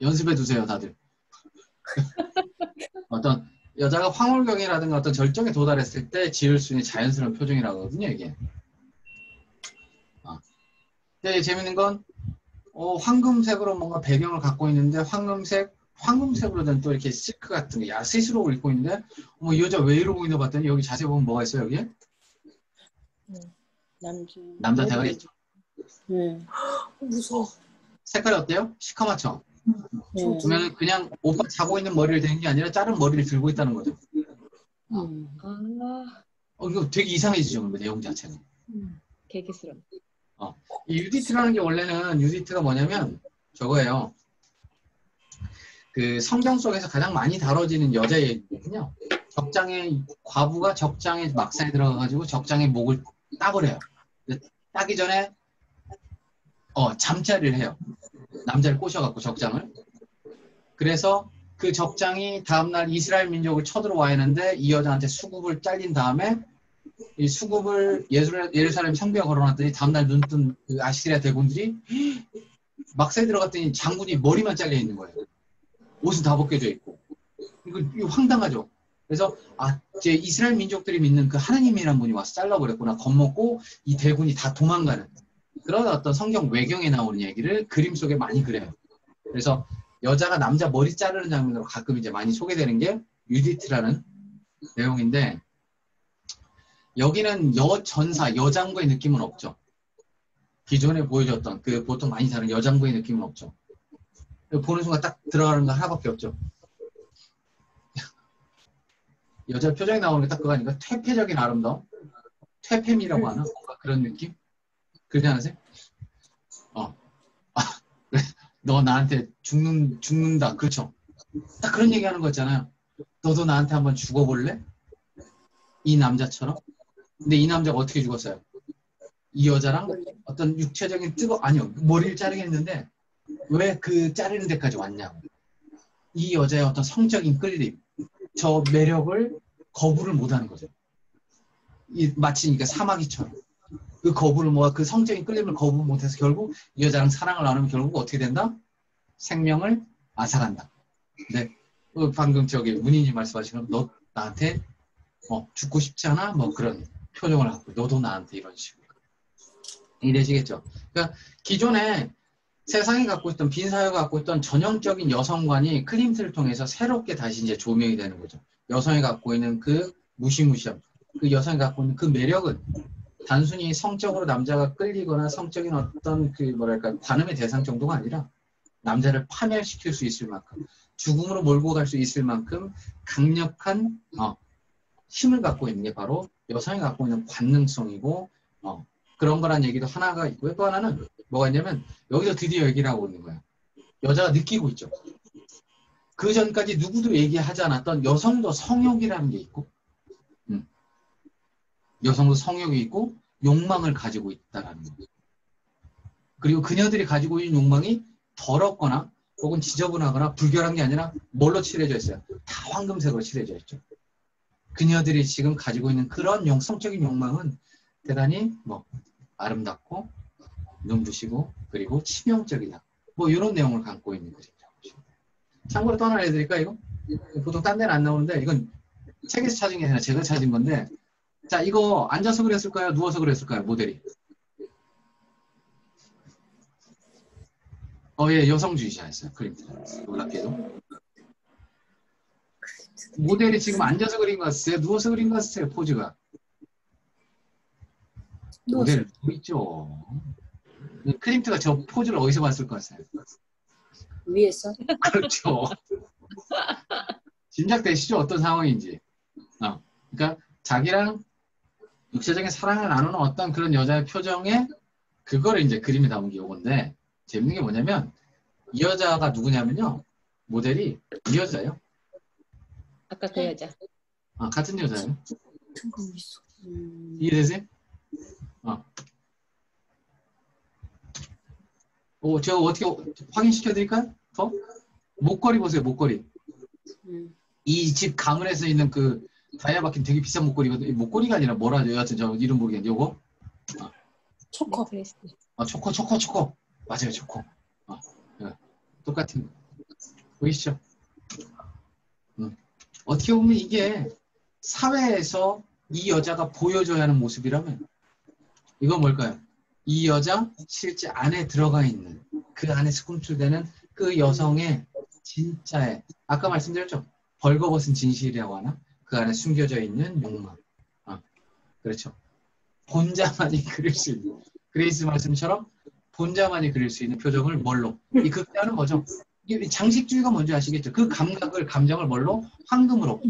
연습해 두세요, 다들. 어떤 여자가 황홀경이라든가 어떤 절정에 도달했을 때 지을 수 있는 자연스러운 표정이라고 하거든요, 이게. 근데 재밌는 건 황금색으로 뭔가 배경을 갖고 있는데 황금색으로 된 또 이렇게 실크 같은 게 스스로 입고 있는데 이 여자 왜 이러고 있나 봤더니 여기 자세히 보면 뭐가 있어요, 여기에? 남자 대가리 있죠. 무서워. 색깔이 어때요? 시커멓죠? 그러면 그냥 오빠 자고 있는 머리를 대는 게 아니라 자른 머리를 들고 있다는 거죠. 이거 되게 이상해지죠, 내용 자체는. 개기스러워. 이 유디트라는 게 원래는 유디트가 뭐냐면 저거예요. 그 성경 속에서 가장 많이 다뤄지는 여자 얘기거든요. 과부가 적장의 막사에 들어가가지고 적장의 목을 따버려요. 따기 전에 잠자리를 해요. 남자를 꼬셔갖고 적장을. 그래서 그 적장이 다음날 이스라엘 민족을 쳐들어와야 하는데 이 여자한테 수급을 잘린 다음에 이 수급을 예루살렘 성벽에 걸어놨더니 다음날 눈뜬 그 아시리아 대군들이 막사에 들어갔더니 장군이 머리만 잘려 있는 거예요. 옷은 다 벗겨져 있고. 이거 황당하죠. 그래서 이제 이스라엘 민족들이 믿는 그 하나님이라는 분이 와서 잘라버렸구나. 겁먹고 이 대군이 다 도망가는 그런 어떤 성경 외경에 나오는 얘기를 그림 속에 많이 그려요. 그래서 여자가 남자 머리 자르는 장면으로 가끔 이제 많이 소개되는 게 유디트라는 내용인데 여기는 여전사, 여장부의 느낌은 없죠. 기존에 보여줬던 그 보통 많이 다른 여장부의 느낌은 없죠. 보는 순간 딱 들어가는 거 하나밖에 없죠. 여자 표정이 나오는 게 딱 그거 아닌가? 퇴폐적인 아름다움? 퇴폐미라고 하나? 뭔가 그런 느낌? 그러지 않으세요? 너 나한테 죽는다. 그렇죠? 딱 그런 얘기 하는 거 있잖아요. 너도 나한테 한번 죽어볼래? 이 남자처럼? 근데 이 남자가 어떻게 죽었어요? 이 여자랑 어떤 육체적인 아니요. 머리를 자르겠는데 왜 그 자르는 데까지 왔냐고. 이 여자의 어떤 성적인 끌림, 저 매력을 거부를 못하는 거죠. 마치 그러니까 사마귀처럼. 그 거부를 그 성적인 끌림을 거부 못해서 결국 이 여자랑 사랑을 나누면 결국 어떻게 된다? 생명을 앗아간다. 네. 방금 문희님 말씀하신 너 나한테 죽고 싶지 않아? 그런 표정을 갖고 너도 나한테 이런 식으로 이래지겠죠. 그러니까 기존에 세상이 갖고 있던 빈 사회가 갖고 있던 전형적인 여성관이 클림트를 통해서 새롭게 다시 이제 조명이 되는 거죠. 여성이 갖고 있는 그 무시무시함, 그 여성이 갖고 있는 그 매력은 단순히 성적으로 남자가 끌리거나 성적인 어떤 관음의 대상 정도가 아니라 남자를 파멸시킬 수 있을 만큼 죽음으로 몰고 갈 수 있을 만큼 강력한 힘을 갖고 있는 게 바로 여성이 갖고 있는 관능성이고 그런 거란 얘기도 하나가 있고요. 또 하나는 뭐가 있냐면 여기서 드디어 얘기를 하고 있는 거예요. 여자가 느끼고 있죠. 그 전까지 누구도 얘기하지 않았던 여성도 성욕이라는 게 있고 여성도 성욕이 있고 욕망을 가지고 있다라는 거예요. 그리고 그녀들이 가지고 있는 욕망이 더럽거나 혹은 지저분하거나 불결한 게 아니라 뭘로 칠해져 있어요? 다 황금색으로 칠해져 있죠. 그녀들이 지금 가지고 있는 그런 성적인 욕망은 대단히 아름답고 눈부시고 그리고 치명적이다. 이런 내용을 갖고 있는 거죠. 참고로 또 하나 알려드릴까 이거? 보통 딴 데는 안 나오는데 이건 책에서 찾은 게 아니라 제가 찾은 건데 자 이거 앉아서 그렸을까요? 누워서 그렸을까요? 모델이. 예, 여성주의자였어요. 클림트. 놀랍게도. 모델이 지금 앉아서 그린 것 같으세요? 누워서 그린 것 같으세요? 포즈가. 모델 누워 있죠. 클림트가 저 포즈를 어디서 봤을 것 같아요? 위에서? 그렇죠. 짐작되시죠? 어떤 상황인지. 그러니까 자기랑 육체적인 사랑을 나누는 어떤 그런 여자의 표정에 그거를 이제 그림에 담은 게 요건데 재밌는 게 뭐냐면 이 여자가 누구냐면요. 모델이 이 여자예요. 아까 그 여자. 아, 같은 여자예요. 같은 거 있어. 이해되세요? 제가 어떻게 확인시켜 드릴까요? 더? 목걸이 보세요, 목걸이. 이 집 강은에서 있는 그 다이아 박힌 되게 비싼 목걸이거든요. 목걸이가 아니라 뭐라 하죠? 여하튼 저 이름 모르겠는데 요거? 초코. 초코. 맞아요, 초코. 네. 똑같은 거. 보이시죠? 어떻게 보면 이게 사회에서 이 여자가 보여줘야 하는 모습이라면 이건 뭘까요? 이 여자 실제 안에 들어가 있는 그 안에서 꿈틀대는 그 여성의 진짜의 아까 말씀드렸죠? 벌거벗은 진실이라고 하나? 그 안에 숨겨져 있는 욕망. 그렇죠. 본자만이 그릴 수 있는 그레이스 말씀처럼 본자만이 그릴 수 있는 표정을 뭘로? 이 극단은 뭐죠? 이 장식주의가 뭔지 아시겠죠? 그 감정을 뭘로? 황금으로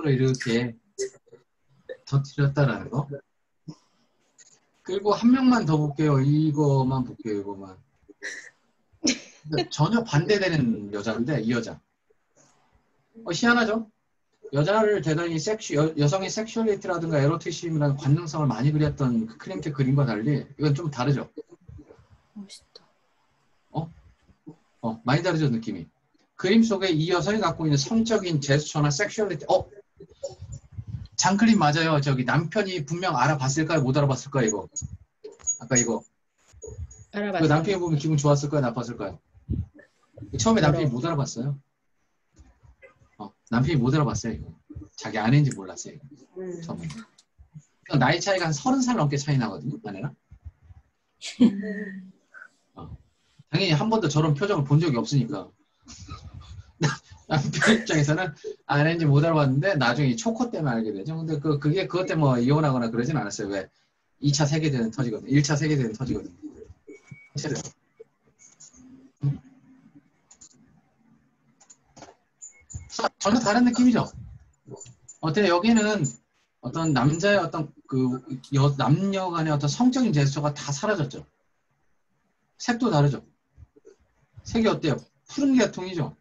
이렇게 터뜨렸다라는 거. 그리고 한 명만 더 볼게요. 이거만 볼게요. 이거만. 전혀 반대되는 여자인데 이 여자. 희한하죠? 여자를 대단히 여성의 섹슈얼리티라든가 에로티즘이라는 관능성을 많이 그렸던 그 클림트 그림과 달리 이건 좀 다르죠? 멋있다. 많이 다르죠, 느낌이. 그림 속에 이 여성이 갖고 있는 성적인 제스처나 섹슈얼리티, 장클림 맞아요. 저기 남편이 분명 알아봤을까요? 못 알아봤을까요, 이거? 아까 이거. 알아봤어요. 그 남편이 보면 기분 좋았을까요? 나빴을까요? 처음에 남편이 못 알아봤어요. 남편이 못 알아봤어요, 이거. 자기 아내인지 몰랐어요, 이거. 처음에. 나이 차이가 한 30살 넘게 차이 나거든요, 아내랑. 당연히 한 번도 저런 표정을 본 적이 없으니까. 남편 입장에서는 아내인지 못 알아봤는데 나중에 초코 때문에 알게 되죠. 근데 그것 때문에 뭐 이혼하거나 그러진 않았어요. 왜? 2차 세계대전 터지거든. 1차 세계대전 터지거든. 사실은. 전혀 다른 느낌이죠. 어때 여기는 어떤 남자의 어떤 남녀 간의 어떤 성적인 제스처가 다 사라졌죠. 색도 다르죠. 색이 어때요? 푸른 계통이죠.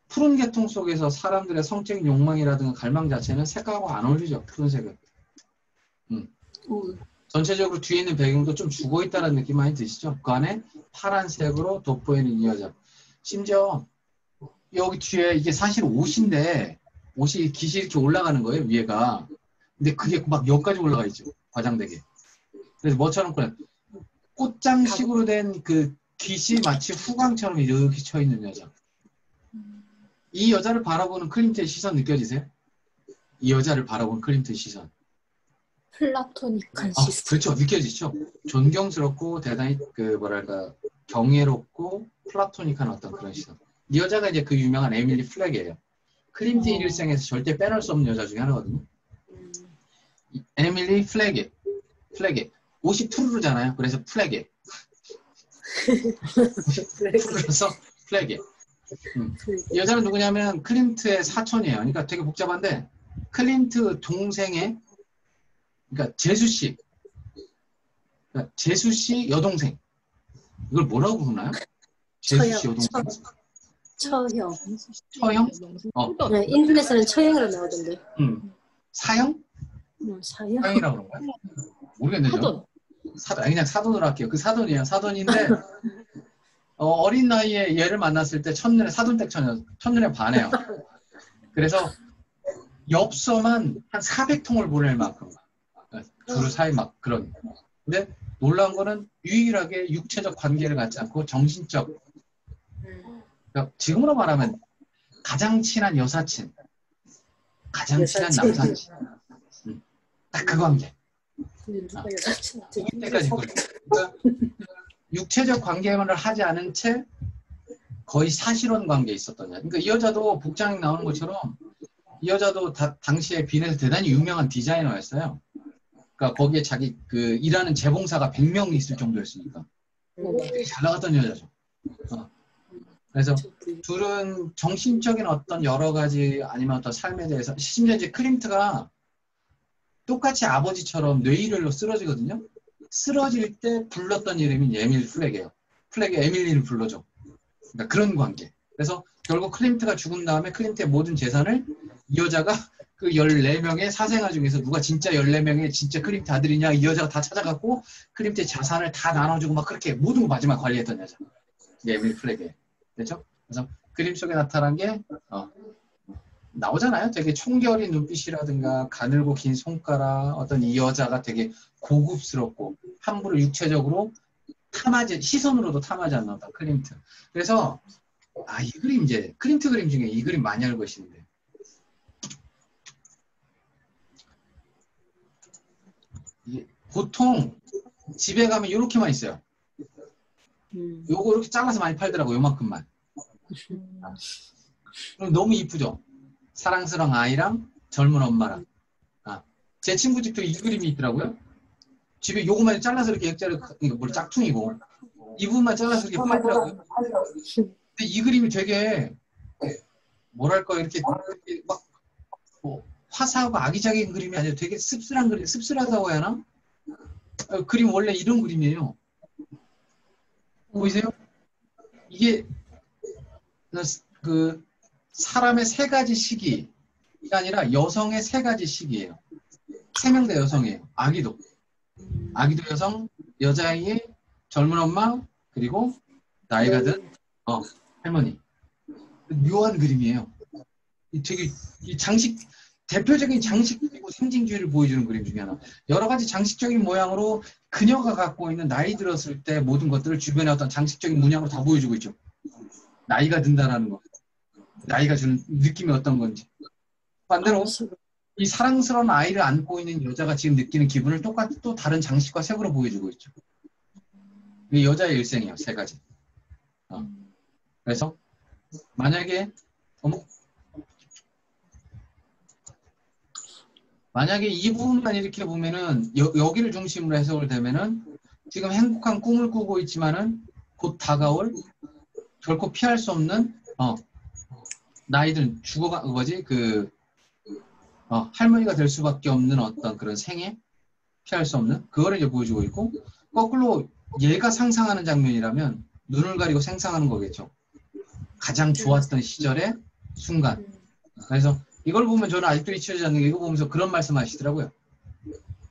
푸른 계통 속에서 사람들의 성적인 욕망이라든가 갈망 자체는 색하고 안 어울리죠. 푸른색은. 전체적으로 뒤에 있는 배경도 좀 죽어있다는 느낌 많이 드시죠? 그 안에 파란색으로 돋보이는 이 여자. 심지어 여기 뒤에 이게 사실 옷인데 옷이 깃이 이렇게 올라가는 거예요. 위에가. 근데 그게 막 여기까지 올라가 있죠. 과장되게. 그래서 뭐처럼 그래. 꽃장식으로 된 그 깃이 마치 후광처럼 이렇게 쳐있는 여자. 이 여자를 바라보는 클림트의 시선 느껴지세요? 이 여자를 바라보는 클림트의 시선. 플라토닉한 시선. 그렇죠. 느껴지죠? 존경스럽고 대단히 경애롭고 플라토닉한 어떤 그런 시선. 이 여자가 이제 그 유명한 에밀리 플렉이에요. 클림트 일생에서 절대 빼놓을 수 없는 여자 중에 하나거든요. 에밀리 플렉이. 옷이 푸르르잖아요. 그래서 플렉이. 그래서 플렉이. 이 여자는 누구냐면 클림트의 사촌이에요. 그러니까 되게 복잡한데 클림트 동생의 그러니까 제수 씨 여동생. 이걸 뭐라고 부르나요? 제수 씨 여동생. 처형. 처형? 네, 인터넷에는 처형이라고 나오던데. 사형? 사형. 사형이라고 그런 거야? 모르겠네요. 사돈. 그냥 사돈으로 할게요. 그 사돈이에요. 사돈인데 어린 나이에 얘를 만났을 때 첫눈에 사돈댁 첫눈에 반해요. 그래서 엽서만 한 400통을 보낼 만큼 둘 사이 막 그런. 근데 놀라운 거는 유일하게 육체적 관계를 갖지 않고 정신적. 그러니까 지금으로 말하면 가장 친한 여사친, 가장 친한 남사친. 딱 그 관계. 이때까지 그러니까 육체적 관계만을 하지 않은 채 거의 사실혼 관계에 있었던 여자. 그러니까 이 여자도 복장에 나오는 것처럼 이 여자도 당시에 빈에서 대단히 유명한 디자이너였어요. 그러니까 거기에 자기 일하는 재봉사가 100명이 있을 정도였으니까 되게 잘 나갔던 여자죠. 그래서 둘은 정신적인 어떤 여러 가지 아니면 어떤 삶에 대해서 심지어 이제 클림트가 똑같이 아버지처럼 뇌일혈로 쓰러지거든요. 쓰러질 때 불렀던 이름이 에밀 플렉이에요. 플렉이 에밀리를 불러줘. 그러니까 그런 관계. 그래서 결국 클림트가 죽은 다음에 클림트의 모든 재산을 이 여자가 그 14명의 사생아 중에서 누가 진짜 14명의 진짜 클림트 아들이냐 이 여자가 다 찾아갖고 클림트의 자산을 다 나눠주고 막 그렇게 모든 거 마지막 관리했던 여자. 이게 에밀 플렉이에요. 됐죠? 그래서 그림 속에 나타난 게 나오잖아요. 되게 총결인 눈빛이라든가 가늘고 긴 손가락, 어떤 이 여자가 되게 고급스럽고 함부로 육체적으로 탐하지, 시선으로도 탐하지 않는 어떤 클림트. 그래서 이 그림 이제 클림트 그림 중에 이 그림 많이 알고 계시는데 보통 집에 가면 이렇게만 있어요. 요거 이렇게 잘라서 많이 팔더라고, 요만큼만. 그럼 너무 이쁘죠? 사랑스러운 아이랑 젊은 엄마랑. 제 친구 집도 이 그림이 있더라고요. 집에 요거만 잘라서 이렇게 액자를, 이거 뭐 짝퉁이고 이 부분만 잘라서 이렇게 팔더라고요. 근데 이 그림이 되게 뭐랄까 이렇게 막 화사하고 아기자기한 그림이 아니라 되게 씁쓸한 그림, 씁쓸하다고 해야 하나? 그림 원래 이런 그림이에요. 보이세요? 이게 그 사람의 세 가지 시기가 아니라 여성의 세 가지 시기예요. 세 명 다 여성이에요. 아기도 여성, 여자아이, 젊은 엄마, 그리고 나이가 든 할머니. 묘한 그림이에요. 되게 이 장식, 대표적인 장식 그리고 상징주의를 보여주는 그림 중에 하나. 여러 가지 장식적인 모양으로 그녀가 갖고 있는 나이 들었을 때 모든 것들을 주변의 어떤 장식적인 문양으로 다 보여주고 있죠. 나이가 든다라는 거. 나이가 주는 느낌이 어떤 건지. 반대로 이 사랑스러운 아이를 안고 있는 여자가 지금 느끼는 기분을 똑같이 또 다른 장식과 색으로 보여주고 있죠. 이 여자의 일생이에요. 세 가지. 그래서 만약에 이 부분만 이렇게 보면은 여기를 중심으로 해석을 되면은 지금 행복한 꿈을 꾸고 있지만은 곧 다가올 결코 피할 수 없는 나이든 죽어가 할머니가 될 수밖에 없는 어떤 그런 생애 피할 수 없는 그거를 이제 보여주고 있고 거꾸로 얘가 상상하는 장면이라면 눈을 가리고 상상하는 거겠죠. 가장 좋았던 시절의 순간. 그래서 이걸 보면 저는 아직도 잊혀지지 않는 게 이거 보면서 그런 말씀 하시더라고요.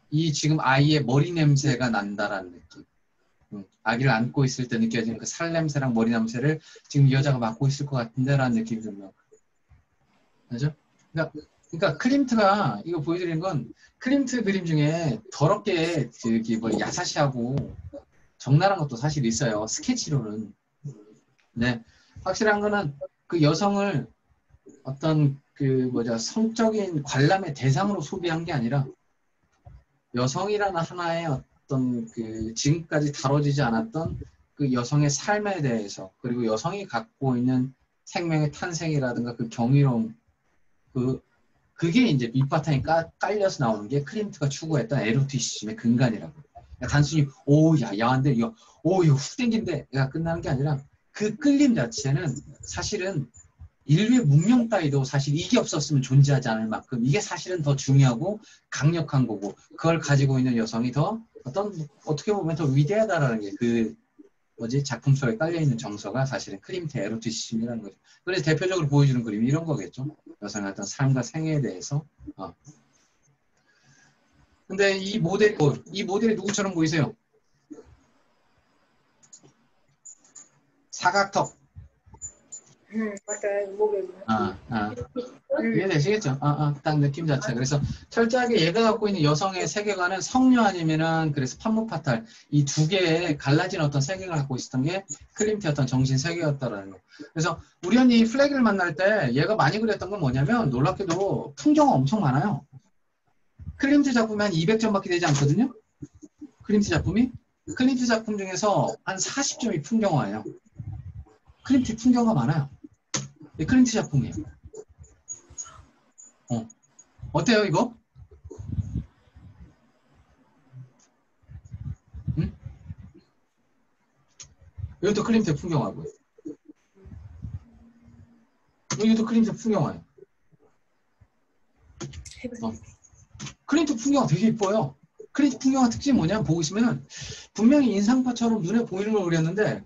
이 지금 아이의 머리 냄새가 난다라는 느낌. 아기를 안고 있을 때 느껴지는 그 살 냄새랑 머리 냄새를 지금 이 여자가 맡고 있을 것 같은데 라는 느낌이 듭니다. 그죠? 그러니까 클림트가 이거 보여드리는 건 클림트 그림 중에 더럽게 야사시하고 적나라한 것도 사실 있어요. 스케치로는. 네. 확실한 거는 그 여성을 어떤 성적인 관람의 대상으로 소비한 게 아니라 여성이라는 하나의 어떤 지금까지 다뤄지지 않았던 그 여성의 삶에 대해서 그리고 여성이 갖고 있는 생명의 탄생이라든가 그 경이로움 그게 이제 밑바탕에 깔려서 나오는 게 클림트가 추구했던 에로티시즘의 근간이라고. 그러니까 단순히 야한데 이거 훅 땡긴데가 끝나는 게 아니라 그 끌림 자체는 사실은 인류의 문명 따위도 사실 이게 없었으면 존재하지 않을 만큼 이게 사실은 더 중요하고 강력한 거고 그걸 가지고 있는 여성이 더 어떻게 보면 더 위대하다라는 게 작품 속에 깔려있는 정서가 사실은 클림트 에로티시즘이라는 거죠. 그래서 대표적으로 보여주는 그림이 이런 거겠죠. 여성의 어떤 삶과 생애에 대해서. 근데 이 모델이 누구처럼 보이세요? 사각턱. 맞아요. 목에. 이해되시겠죠? 딱 느낌 자체. 그래서 철저하게 얘가 갖고 있는 여성의 세계관은 성녀 아니면은 그래서 판무파탈 이 두 개의 갈라진 어떤 세계관을 갖고 있었던 게 클림트의 어떤 정신 세계였다라는 거. 그래서 우리 언니 플래그를 만날 때 얘가 많이 그렸던 건 뭐냐면 놀랍게도 풍경은 엄청 많아요. 클림트 작품이 한 200점밖에 되지 않거든요. 클림트 작품 중에서 한 40점이 풍경화예요. 클림트 풍경화 많아요. 클림트 작품이에요. 어때요 이거? 응? 여기도 클림트 풍경화고요. 여기도 클림트 풍경화예요. 클린트 풍경화 되게 이뻐요. 클린트 풍경화 특징이 뭐냐면 보고 있으면 분명히 인상파처럼 눈에 보이는 걸 그렸는데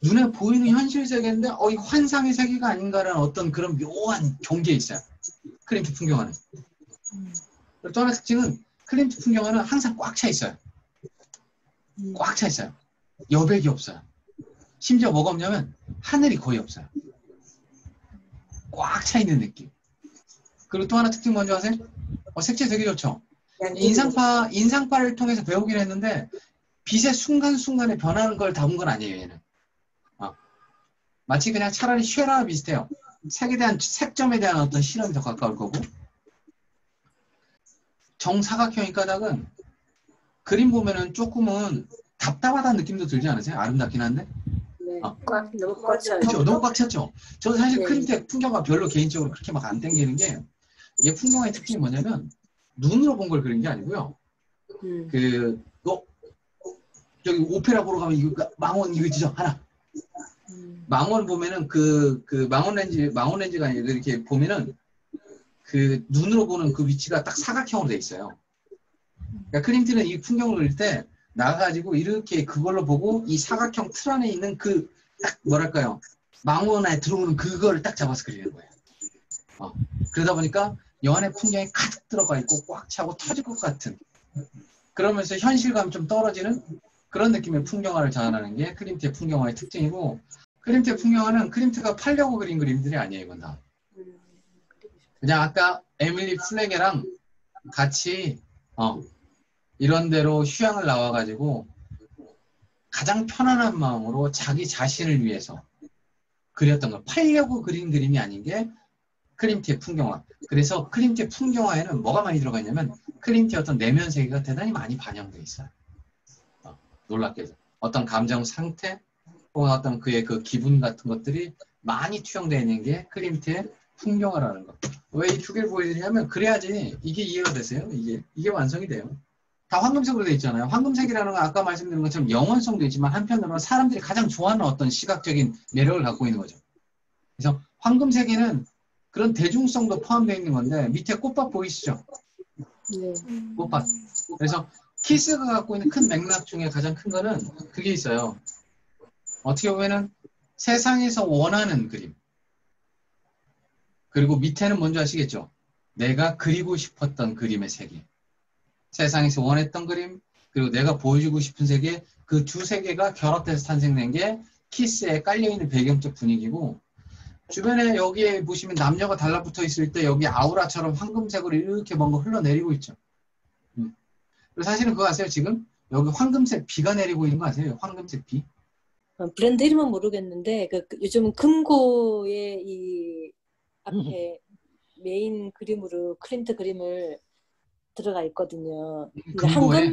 눈에 보이는 현실 세계인데 이거 환상의 세계가 아닌가라는 어떤 그런 묘한 경계에 있어요. 클린트 풍경화는. 그리고 또 하나 특징은 클린트 풍경화는 항상 꽉 차 있어요. 꽉 차 있어요. 여백이 없어요. 심지어 뭐가 없냐면 하늘이 거의 없어요. 꽉 차 있는 느낌. 그리고 또 하나 특징 뭔지 아세요? 색채 되게 좋죠? 인상파를 통해서 배우긴 했는데 빛의 순간순간에 변하는 걸 담은 건 아니에요, 얘는. 마치 그냥 차라리 쉐라와 비슷해요. 색에 대한, 색점에 대한 어떤 실험이 더 가까울 거고. 정사각형인 까닭은 그림 보면은 조금은 답답하다는 느낌도 들지 않으세요? 아름답긴 한데? 네. 너무 꽉 차요. 그렇죠. 너무 꽉 찼죠. 저는 사실 네. 크림텍 풍경화 별로 개인적으로 그렇게 막 안 땡기는 게, 얘 풍경화의 특징이 뭐냐면 눈으로 본 걸 그린 게 아니고요. 저기 오페라 보러 가면 이거 망원 이거 있죠 하나. 망원 보면은 망원 렌즈가 아니라 이렇게 보면은 그 눈으로 보는 그 위치가 딱 사각형으로 돼 있어요. 그러니까 크림트는 이 풍경을 그릴 때 나가가지고 이렇게 그걸로 보고 이 사각형 틀 안에 있는 그 딱 뭐랄까요 망원에 들어오는 그거를 딱 잡아서 그리는 거예요. 그러다 보니까 여 안에 풍경이 가득 들어가 있고 꽉 차고 터질 것 같은 그러면서 현실감 좀 떨어지는 그런 느낌의 풍경화를 자아내는 게 크림트의 풍경화의 특징이고 크림트의 풍경화는 크림트가 팔려고 그린 그림들이 아니에요. 이건 다. 그냥 아까 에밀리 플레게랑 같이 이런 데로 휴양을 나와가지고 가장 편안한 마음으로 자기 자신을 위해서 그렸던 걸 팔려고 그린 그림이 아닌 게 클림트의 풍경화. 그래서 클림트의 풍경화에는 뭐가 많이 들어가 있냐면 클림트의 어떤 내면 세계가 대단히 많이 반영되어 있어요. 놀랍게도 어떤 감정 상태 혹은 어떤 그의 그 기분 같은 것들이 많이 투영되어 있는 게 클림트의 풍경화라는 것. 왜 이 두 개를 보여드리냐면 그래야지 이게 이해가 되세요. 이게 완성이 돼요. 다 황금색으로 되어 있잖아요. 황금색이라는 건 아까 말씀드린 것처럼 영원성도 있지만 한편으로는 사람들이 가장 좋아하는 어떤 시각적인 매력을 갖고 있는 거죠. 그래서 황금색에는 그런 대중성도 포함되어 있는 건데 밑에 꽃밭 보이시죠? 네. 꽃밭. 그래서 키스가 갖고 있는 큰 맥락 중에 가장 큰 거는 그게 있어요. 어떻게 보면은 세상에서 원하는 그림. 그리고 밑에는 뭔지 아시겠죠? 내가 그리고 싶었던 그림의 세계. 세상에서 원했던 그림, 그리고 내가 보여주고 싶은 세계, 그 두 세계가 결합돼서 탄생된 게 키스에 깔려있는 배경적 분위기고 주변에 여기에 보시면 남녀가 달라붙어 있을 때 여기 아우라처럼 황금색으로 이렇게 뭔가 흘러내리고 있죠. 그리고 사실은 그거 아세요? 지금 여기 황금색 비가 내리고 있는 거 아세요? 황금색 비? 브랜드 이름은 모르겠는데 요즘 금고의 이 앞에 메인 그림으로 클린트 그림을 들어가 있거든요. 금고에?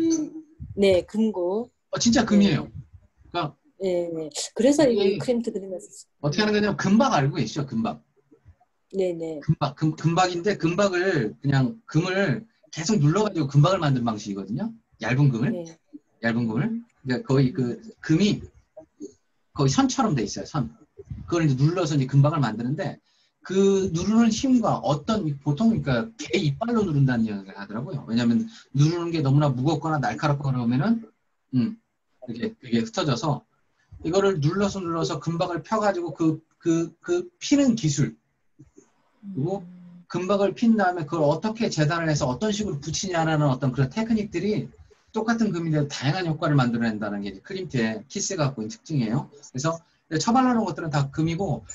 네, 금고. 진짜 금이에요. 그러니까 네. 그래서 이 클린트 그림을 썼어요. 어떻게 하는 거냐면 금박 알고 계시죠? 금박. 네네. 금박인데 금박을 그냥 금을 계속 눌러가지고 금박을 만든 방식이거든요. 얇은 금을. 네. 얇은 금을. 그러니까 거의 그 금이 거의 선처럼 돼 있어요. 선. 그걸 이제 눌러서 이제 금박을 만드는데 그 누르는 힘과 보통 그러니까 개 이빨로 누른다는 이야기를 하더라고요. 왜냐하면 누르는 게 너무나 무겁거나 날카롭거나 그러면은 이렇게 흩어져서 이거를 눌러서 금박을 펴가지고 그 피는 기술 그리고 금박을 핀 다음에 그걸 어떻게 재단을 해서 어떤 식으로 붙이냐라는 어떤 그런 테크닉들이 똑같은 금인데도 다양한 효과를 만들어낸다는 게 이제 클림트의 키스가 갖고 있는 특징이에요. 그래서 처발라놓은 것들은 다 금이고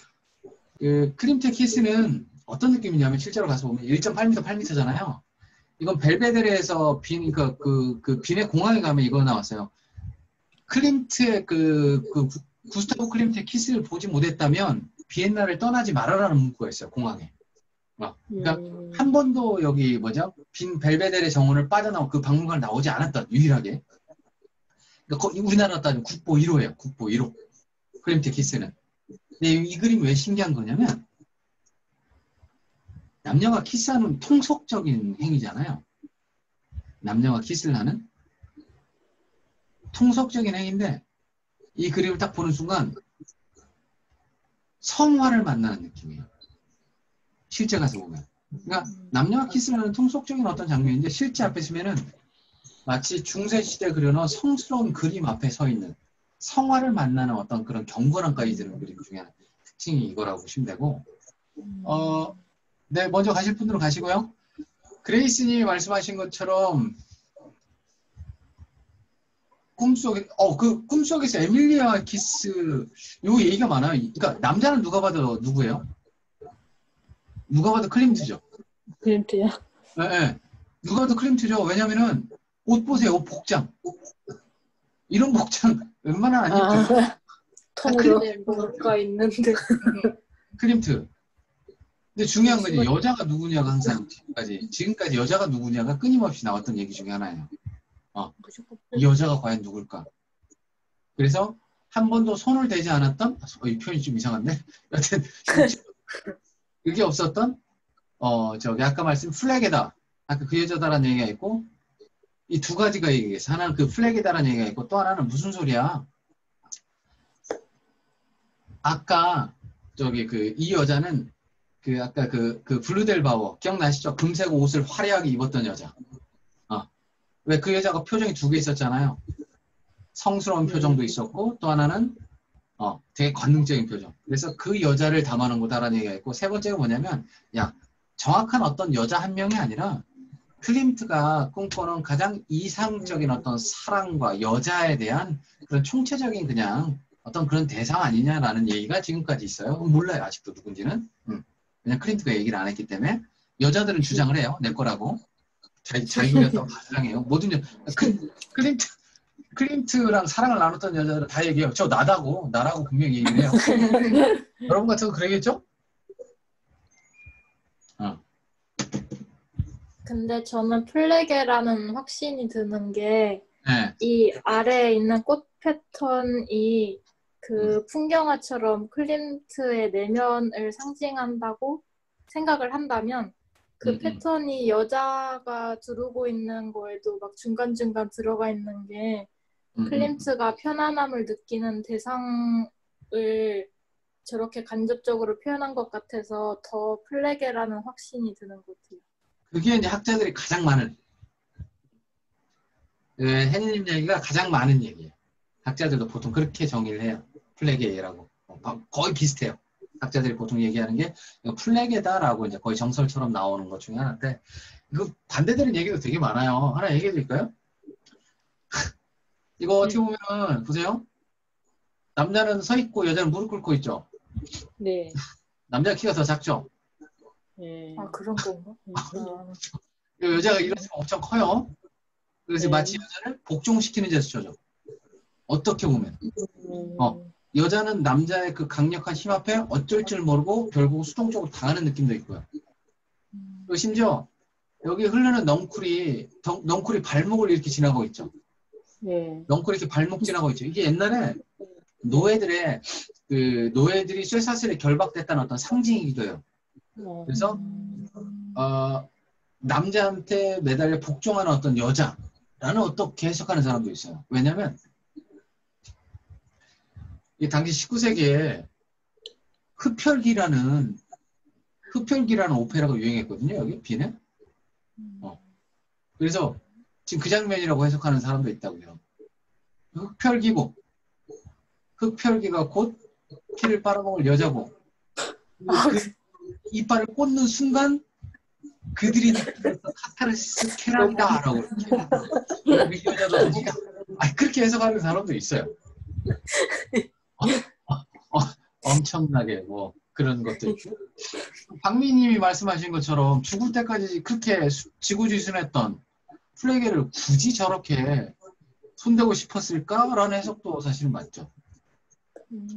클림트의 키스는 어떤 느낌이냐면 실제로 가서 보면 1.8m, 8m잖아요. 이건 벨베데레에서 그 빈의 공항에 가면 이거 나왔어요. 클림트의 구스타브 클림트의 키스를 보지 못했다면 비엔나를 떠나지 말아라는 문구가 있어요. 공항에. 그러니까 한 번도 여기 빈 벨베데레 정원을 빠져나온 그 박물관 나오지 않았던 유일하게. 그러니까 우리나라 따지면 국보 1호예요. 국보 1호. 클림트의 키스는. 근데 이 그림이 왜 신기한 거냐면 남녀가 키스하는 통속적인 행위잖아요. 남녀가 키스를 하는 통속적인 행위인데 이 그림을 딱 보는 순간 성화를 만나는 느낌이에요. 실제 가서 보면. 그러니까 남녀가 키스하는 통속적인 어떤 장면인데 실제 앞에 서면은 마치 중세시대 그려놓은 성스러운 그림 앞에 서 있는 성화를 만나는 어떤 그런 경건함까지 드는 그림 중에 하나 특징이 이거라고 보시면 되고 네, 먼저 가실 분들은 가시고요. 그레이스님이 말씀하신 것처럼 꿈속에서 에밀리아 키스 요 얘기가 많아요. 그러니까 남자는 누가 봐도 누구예요? 누가 봐도 클림트죠. 클림트요? 네, 네. 누가 봐도 클림트죠. 왜냐면은 옷 보세요. 옷 복장. 이런 복장 웬만한 안 입죠. 통으로. 네, 뭐가 있는데. 클림트. 근데 중요한 건 여자가 누구냐가 항상 지금까지 여자가 누구냐가 끊임없이 나왔던 얘기 중에 하나예요. 이 여자가 과연 누굴까? 그래서 한 번도 손을 대지 않았던 이 표현이 좀 이상한데 여튼 그게 없었던 저기 아까 말씀 플래게다 아까 그 여자다라는 얘기가 있고 이 두 가지가 얘기했어. 하나는 그 플래게다라는 얘기가 있고 또 하나는 무슨 소리야? 아까 저기 이 여자는 아까 그 블루델바워 기억나시죠? 금색 옷을 화려하게 입었던 여자. 왜 그 여자가 표정이 두 개 있었잖아요. 성스러운 표정도 있었고 또 하나는 되게 관능적인 표정. 그래서 그 여자를 담아놓은 거다라는 얘기가 있고 세 번째가 뭐냐면 정확한 어떤 여자 한 명이 아니라 클림트가 꿈꾸는 가장 이상적인 어떤 사랑과 여자에 대한 그런 총체적인 그냥 어떤 그런 대상 아니냐라는 얘기가 지금까지 있어요. 몰라요 아직도 누군지는. 그냥 클림트가 얘기를 안 했기 때문에 여자들은 주장을 해요. 내 거라고. 자기가 다 주장해요. 모든 클림트랑 사랑을 나눴던 여자들은 다 얘기해요. 저 나라고 분명히 얘기를 해요. 여러분 같은 거 그러겠죠? 근데 저는 플레게라는 확신이 드는 게 이 네. 아래에 있는 꽃 패턴이 그 풍경화처럼 클림트의 내면을 상징한다고 생각을 한다면 그 패턴이 여자가 두르고 있는 거에도 막 중간중간 들어가 있는 게 클림트가 편안함을 느끼는 대상을 저렇게 간접적으로 표현한 것 같아서 더 플레게라는 확신이 드는 것 같아요. 그게 이제 학자들이 가장 많은 혜니님 얘기가 가장 많은 얘기예요. 학자들도 보통 그렇게 정의를 해요. 플레게라고. 거의 비슷해요. 학자들이 보통 얘기하는 게 플레게다라고 이제 거의 정설처럼 나오는 것 중에 하나인데 이거 반대되는 얘기도 되게 많아요. 하나 얘기해 드릴까요? 이거 어떻게 보면은 보세요. 남자는 서 있고 여자는 무릎 꿇고 있죠. 네. 남자 키가 더 작죠. 네. 그런 건가? 여자가 일어서면 엄청 커요. 그래서 마치 여자를 복종시키는 제스처죠. 어떻게 보면. 여자는 남자의 그 강력한 힘 앞에 어쩔 줄 모르고 결국 수동적으로 당하는 느낌도 있고요. 그리고 심지어 여기 흐르는 넝쿨이 발목을 이렇게 지나고 있죠. 네. 넝쿨이 이렇게 발목 지나고 있죠. 이게 옛날에 노예들이 쇠사슬에 결박됐다는 어떤 상징이기도 해요. 그래서 남자한테 매달려 복종하는 어떤 여자라는 어떻게 해석하는 사람도 있어요. 왜냐하면 이 당시 19세기에 흡혈귀라는 오페라가 유행했거든요. 여기 비네. 그래서 지금 그 장면이라고 해석하는 사람도 있다고요. 흡혈귀가 곧 피를 빨아먹을 여자고 이빨을 꽂는 순간 그들이 느끼는 카타르시스 쾌락이다라고 이 여자도 그렇게 해석하는 사람도 있어요. 엄청나게 뭐 그런 것들. 박미님이 말씀하신 것처럼 죽을 때까지 그렇게 지구지순했던 플레게를 굳이 저렇게 손대고 싶었을까라는 해석도 사실은 맞죠.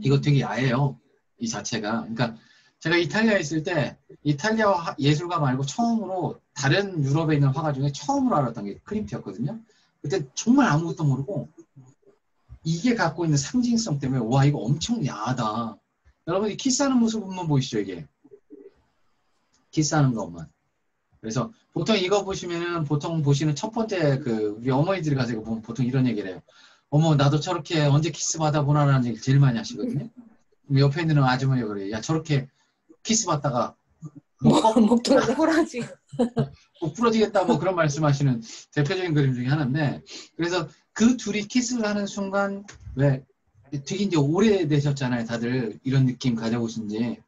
이거 되게 야해요. 이 자체가. 그러니까 제가 이탈리아에 있을 때 이탈리아 예술가 말고 처음으로 다른 유럽에 있는 화가 중에 처음으로 알았던 게 클림트였거든요. 그때 정말 아무것도 모르고 이게 갖고 있는 상징성 때문에 와 이거 엄청 야하다. 여러분이 키스하는 모습만 보이시죠 이게. 키스하는 것만. 그래서 보통 이거 보시면은 보통 보시는 첫 번째 우리 어머니들이 가서 이거 보면 보통 이런 얘기를 해요. 어머 나도 저렇게 언제 키스 받아보나라는 얘기를 제일 많이 하시거든요. 옆에 있는 아주머니가 그래요. 야 저렇게 키스 받다가 목도 부러지. 목 부러지겠다 뭐 그런 말씀하시는 대표적인 그림 중에 하나인데 그래서 그 둘이 키스를 하는 순간 왜 되게 이제 오래되셨잖아요. 다들 이런 느낌 가져보신 지.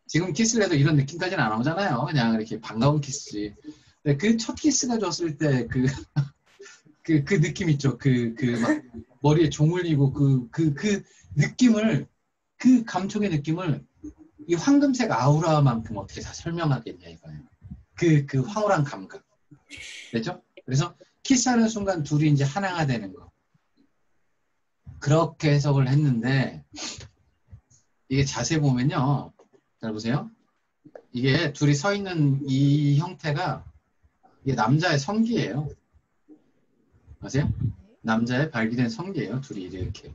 지금 키스를 해도 이런 느낌까지는 안 오잖아요. 그냥 이렇게 반가운 키스지. 근데 그 첫 키스가 줬을 때 그 느낌 있죠. 막 머리에 종 울리고 그 느낌을 그 감촉의 느낌을 이 황금색 아우라만큼 어떻게 다 설명하겠냐 이거예요. 그 황홀한 감각. 됐죠? 그래서 키스하는 순간 둘이 이제 하나가 되는 거. 그렇게 해석을 했는데 이게 자세히 보면요. 잘 보세요. 이게 둘이 서 있는 이 형태가 이게 남자의 성기예요. 아세요? 남자의 발기된 성기예요. 둘이 이렇게.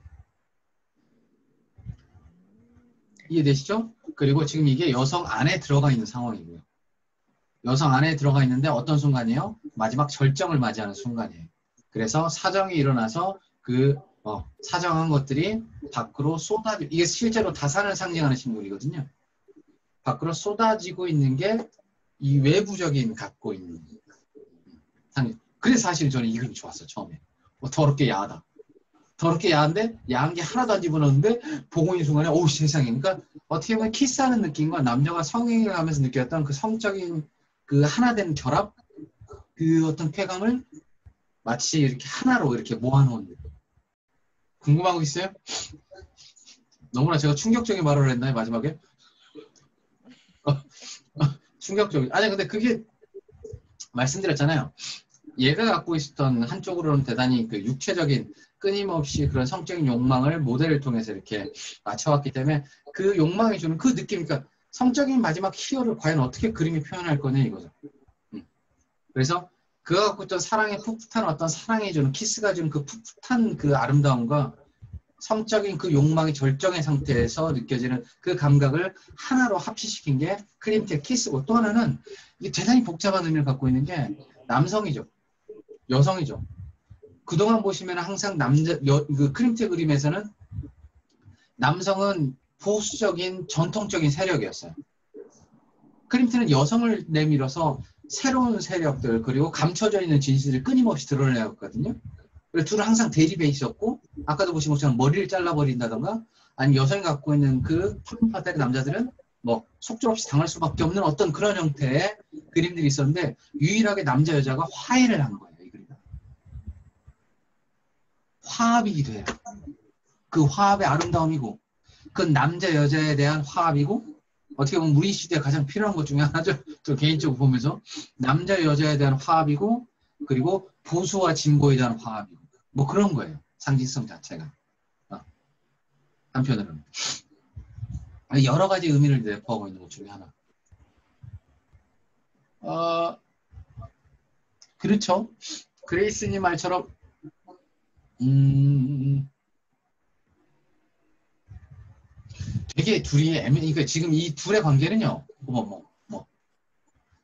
이해되시죠? 그리고 지금 이게 여성 안에 들어가 있는 상황이고요. 여성 안에 들어가 있는데 어떤 순간이에요? 마지막 절정을 맞이하는 순간이에요. 그래서 사정이 일어나서 사정한 것들이 밖으로 이게 실제로 다산을 상징하는 식물이거든요. 밖으로 쏟아지고 있는 게 이 외부적인 갖고 있는 상징. 그래서 사실 저는 이 그림이 좋았어요. 처음에. 더럽게 야하다. 더럽게 야한데 야한 게 하나도 안 집어넣는데 보고 있는 순간에 오우 세상에. 그러니까 어떻게 보면 키스하는 느낌과 남녀가 성행을 하면서 느꼈던 그 성적인 그 하나된 결합 그 어떤 쾌감을 마치 이렇게 하나로 이렇게 모아놓은 궁금한 거 있어요? 너무나 제가 충격적인 말을 했나요 마지막에? 충격적인. 아니 근데 그게 말씀드렸잖아요. 얘가 갖고 있었던 한쪽으로는 대단히 그 육체적인 끊임없이 그런 성적인 욕망을 모델을 통해서 이렇게 맞춰왔기 때문에 그 욕망이 주는 그 느낌, 그러니까 성적인 마지막 희열을 과연 어떻게 그림이 표현할 거냐 이거죠. 그래서 그가 갖고 있던 사랑의 풋풋한 어떤 사랑이 주는 키스가 주는 그 풋풋한 그 아름다움과 성적인 그 욕망의 절정의 상태에서 느껴지는 그 감각을 하나로 합치시킨 게 클림트의 키스고 또 하나는 이게 대단히 복잡한 의미를 갖고 있는 게 남성이죠. 여성이죠. 그동안 보시면 항상 그 클림트 그림에서는 남성은 보수적인 전통적인 세력이었어요. 클림트는 여성을 내밀어서 새로운 세력들 그리고 감춰져 있는 진실을 끊임없이 드러내었거든요. 그래서 둘은 항상 대립에 있었고 아까도 보신 것처럼 머리를 잘라버린다던가 아니면 여성이 갖고 있는 그 푸른 파다리 남자들은 뭐 속절없이 당할 수밖에 없는 어떤 그런 형태의 그림들이 있었는데 유일하게 남자 여자가 화해를 한 거예요. 이 그림은. 화합이기도 해요. 그 화합의 아름다움이고 그 남자 여자에 대한 화합이고 어떻게 보면 우리 시대에 가장 필요한 것 중에 하나죠. 저 개인적으로 보면서 남자 여자에 대한 화합이고 그리고 보수와 진보에 대한 화합이고 뭐 그런 거예요. 상징성 자체가. 한편으로는 여러 가지 의미를 내포하고 있는 것 중에 하나. 그렇죠. 그레이스님 말처럼 되게 둘이 그러니까 지금 이 둘의 관계는요.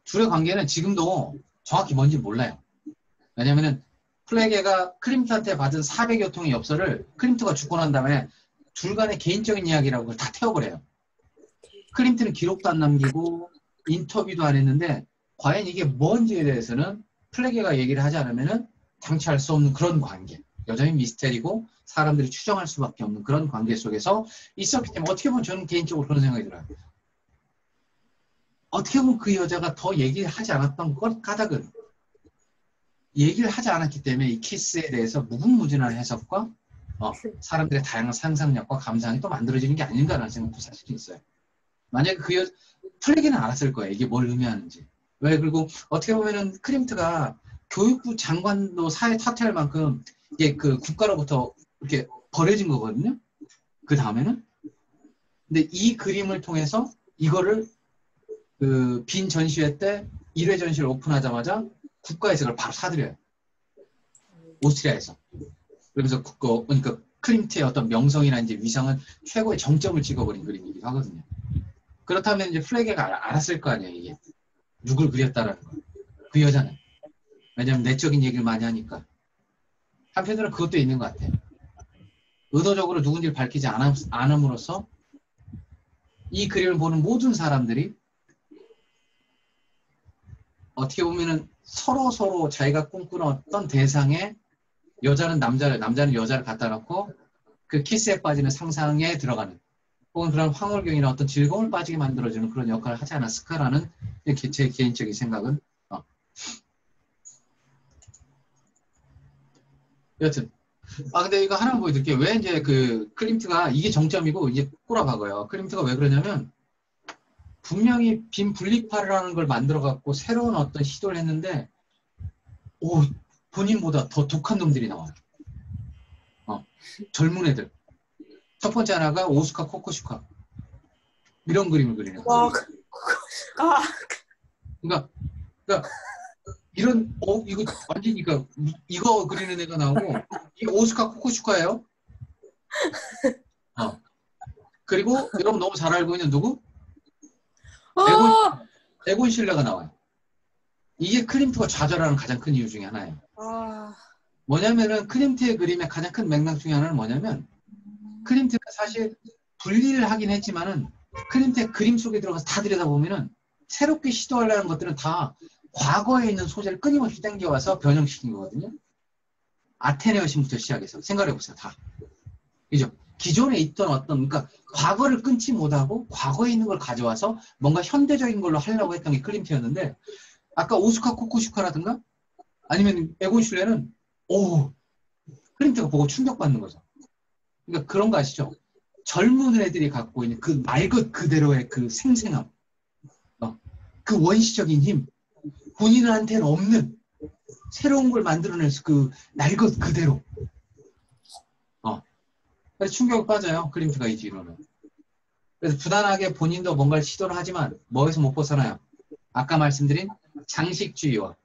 둘의 관계는 지금도 정확히 뭔지 몰라요. 왜냐면은 플레게가 클림트한테 받은 400여 통의 엽서를 클림트가 죽고 난 다음에 둘 간의 개인적인 이야기라고 그걸 다 태워버려요. 클림트는 기록도 안 남기고 인터뷰도 안 했는데 과연 이게 뭔지에 대해서는 플레게가 얘기를 하지 않으면은 당치할 수 없는 그런 관계. 여전히 미스테리고 사람들이 추정할 수밖에 없는 그런 관계 속에서 있었기 때문에 어떻게 보면 저는 개인적으로 그런 생각이 들어요. 어떻게 보면 그 여자가 더 얘기를 하지 않았던 것 까닭은 얘기를 하지 않았기 때문에 이 키스에 대해서 무궁무진한 해석과 사람들의 다양한 상상력과 감상이 또 만들어지는 게 아닌가라는 생각도 사실 있어요. 만약에 플레게는 알았을 거예요. 이게 뭘 의미하는지. 왜 그리고 어떻게 보면은 클림트가 교육부 장관도 사회 타퇴할 만큼 이게 그 국가로부터 이렇게 버려진 거거든요. 그 다음에는. 근데 이 그림을 통해서 이거를 그 빈 전시회 때 1회 전시를 오픈하자마자 국가에서 그걸 바로 사들여요. 오스트리아에서. 그러면서 그러니까 클림트의 어떤 명성이나 이제 위상은 최고의 정점을 찍어버린 그림이기도 하거든요. 그렇다면 이제 플레게가 알았을 거 아니에요, 이게. 누굴 그렸다라는 거. 그 여자는. 왜냐면 내적인 얘기를 많이 하니까. 한편으로는 그것도 있는 것 같아요. 의도적으로 누군지를 밝히지 않음으로써 이 그림을 보는 모든 사람들이 어떻게 보면은 서로 자기가 꿈꾸는 어떤 대상에 여자는 남자는 여자를 갖다 놓고 그 키스에 빠지는 상상에 들어가는 혹은 그런 황홀경이나 어떤 즐거움을 빠지게 만들어주는 그런 역할을 하지 않았을까라는 제 개인적인 생각은. 여튼 근데 이거 하나만 보여드릴게요. 왜 이제 그 클림트가 이게 정점이고 이제 꼬라박아요. 클림트가 왜 그러냐면 분명히 빈 분리파라는 걸 만들어갖고 새로운 어떤 시도를 했는데 본인보다 더 독한 놈들이 나와요. 젊은 애들. 첫 번째 하나가 오스카 코코슈카. 이런 그림을 그리는 거예요. 그러니까 이런 이거 완전히 이거 그리는 애가 나오고 이 오스카 코코슈카예요. 그리고 여러분 너무 잘 알고 있는 누구? 에곤 실레가 나와요. 이게 클림트가 좌절하는 가장 큰 이유 중에 하나예요. 뭐냐면은 클림트의 그림의 가장 큰 맥락 중에 하나는 뭐냐면 클림트가 사실 분리를 하긴 했지만은 클림트의 그림 속에 들어가서 다 들여다보면은 새롭게 시도하려는 것들은 다 과거에 있는 소재를 끊임없이 땡겨와서 변형시킨 거거든요. 아테네 여신부터 시작해서 생각해보세요. 다. 그죠? 기존에 있던 어떤 그러니까 과거를 끊지 못하고 과거에 있는 걸 가져와서 뭔가 현대적인 걸로 하려고 했던 게 클림트였는데 아까 오스카 코코슈카라든가 아니면 에곤 슐레는 클림트가 보고 충격받는 거죠. 그러니까 그런 거 아시죠? 젊은 애들이 갖고 있는 그 말 것 그대로의 그 생생함, 그 원시적인 힘, 본인한테는 없는 새로운 걸 만들어낼 그 날 것 그대로. 그래서 충격을 빠져요. 클림트가 이 뒤로는. 그래서 부단하게 본인도 뭔가를 시도를 하지만 뭐에서 못 벗어나요? 아까 말씀드린 장식주의와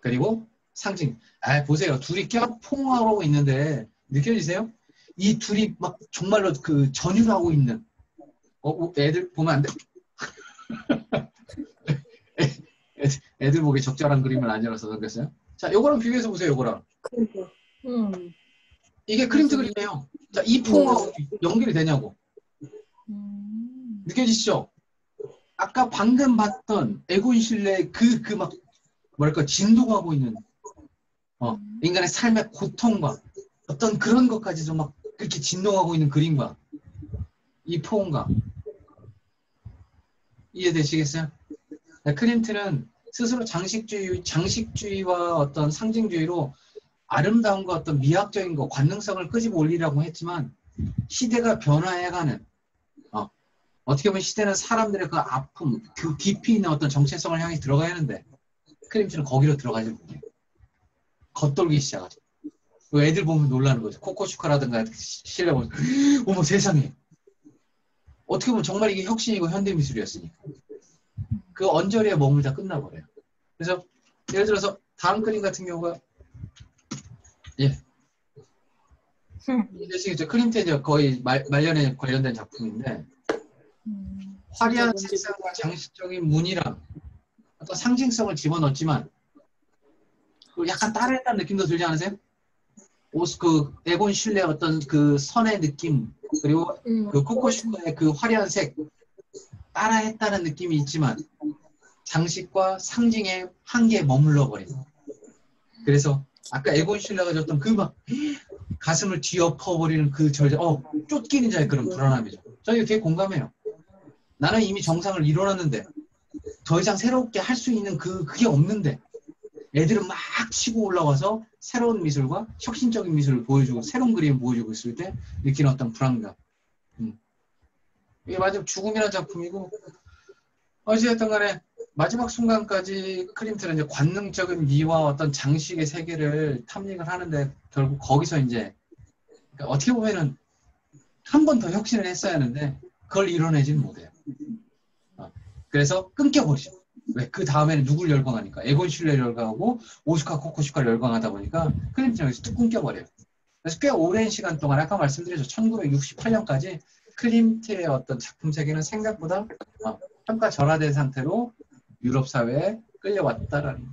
그리고 상징. 보세요. 둘이 껴 포옹하고 있는데 느껴지세요? 이 둘이 막 정말로 그 전율하고 있는 애들 보면 안 돼? 애들 보기 적절한 그림을 안 열어서 그렇겠어요? 자, 요거랑 비교해서 보세요. 요거랑. 이게 클림트 그림이에요. 자, 이 포옹하고 연결이 되냐고. 느껴지시죠? 아까 방금 봤던 에곤 실레의 그 막 뭐랄까 진동하고 있는 인간의 삶의 고통과 어떤 그런 것까지도 막 그렇게 진동하고 있는 그림과 이 포옹과 이해되시겠어요? 클림트는 스스로 장식주의와 어떤 상징주의로 아름다움과 어떤 미학적인 거, 관능성을 끄집어 올리라고 했지만 시대가 변화해가는 어떻게 보면 시대는 사람들의 그 아픔, 그 깊이 있는 어떤 정체성을 향해 들어가야 하는데 클림트는 거기로 들어가지 못해요. 겉돌기 시작하죠. 애들 보면 놀라는 거죠. 코코슈카라든가 실내 보면 어머 세상에. 어떻게 보면 정말 이게 혁신이고 현대미술이었으니까. 그 언저리에 머물다 끝나버려요. 그래서 예를 들어서 다음 그림 같은 경우가 이제 클림트의 이제 거의 말년에 관련된 작품인데 화려한 색상과 장식적인 무늬랑 어떤 상징성을 집어넣었지만 약간 따라했다는 느낌도 들지 않으세요? 그 에곤 슐레의 어떤 그 선의 느낌 그리고 그 코코슈카의 그 화려한 색 따라했다는 느낌이 있지만 장식과 상징의 한계에 머물러 버리는. 그래서 아까 에곤 슐레가 줬던 그 막 가슴을 뒤엎어버리는 그 쫓기는 자의 그런 불안함이죠. 저 이거 되게 공감해요. 나는 이미 정상을 이뤄놨는데 더 이상 새롭게 할 수 있는 그게 없는데 애들은 막 치고 올라와서 새로운 미술과 혁신적인 미술을 보여주고 새로운 그림을 보여주고 있을 때 느끼는 어떤 불안감. 이게 마지막 죽음이라는 작품이고 어찌됐든 간에 마지막 순간까지 클림트는 이제 관능적인 미와 어떤 장식의 세계를 탐닉을 하는데 결국 거기서 이제 그러니까 어떻게 보면은 한 번 더 혁신을 했어야 하는데 그걸 이뤄내지는 못해요. 그래서 끊겨버리죠. 왜? 그 다음에는 누굴 열광하니까 에곤 슐레를 열광하고 오스카 코코슈카를 열광하다 보니까 클림트는 여기서 뚝 끊겨버려요. 그래서 꽤 오랜 시간 동안 아까 말씀드렸죠. 1968년까지 클림트의 어떤 작품 세계는 생각보다 평가절하된 상태로 유럽 사회에 끌려왔다라는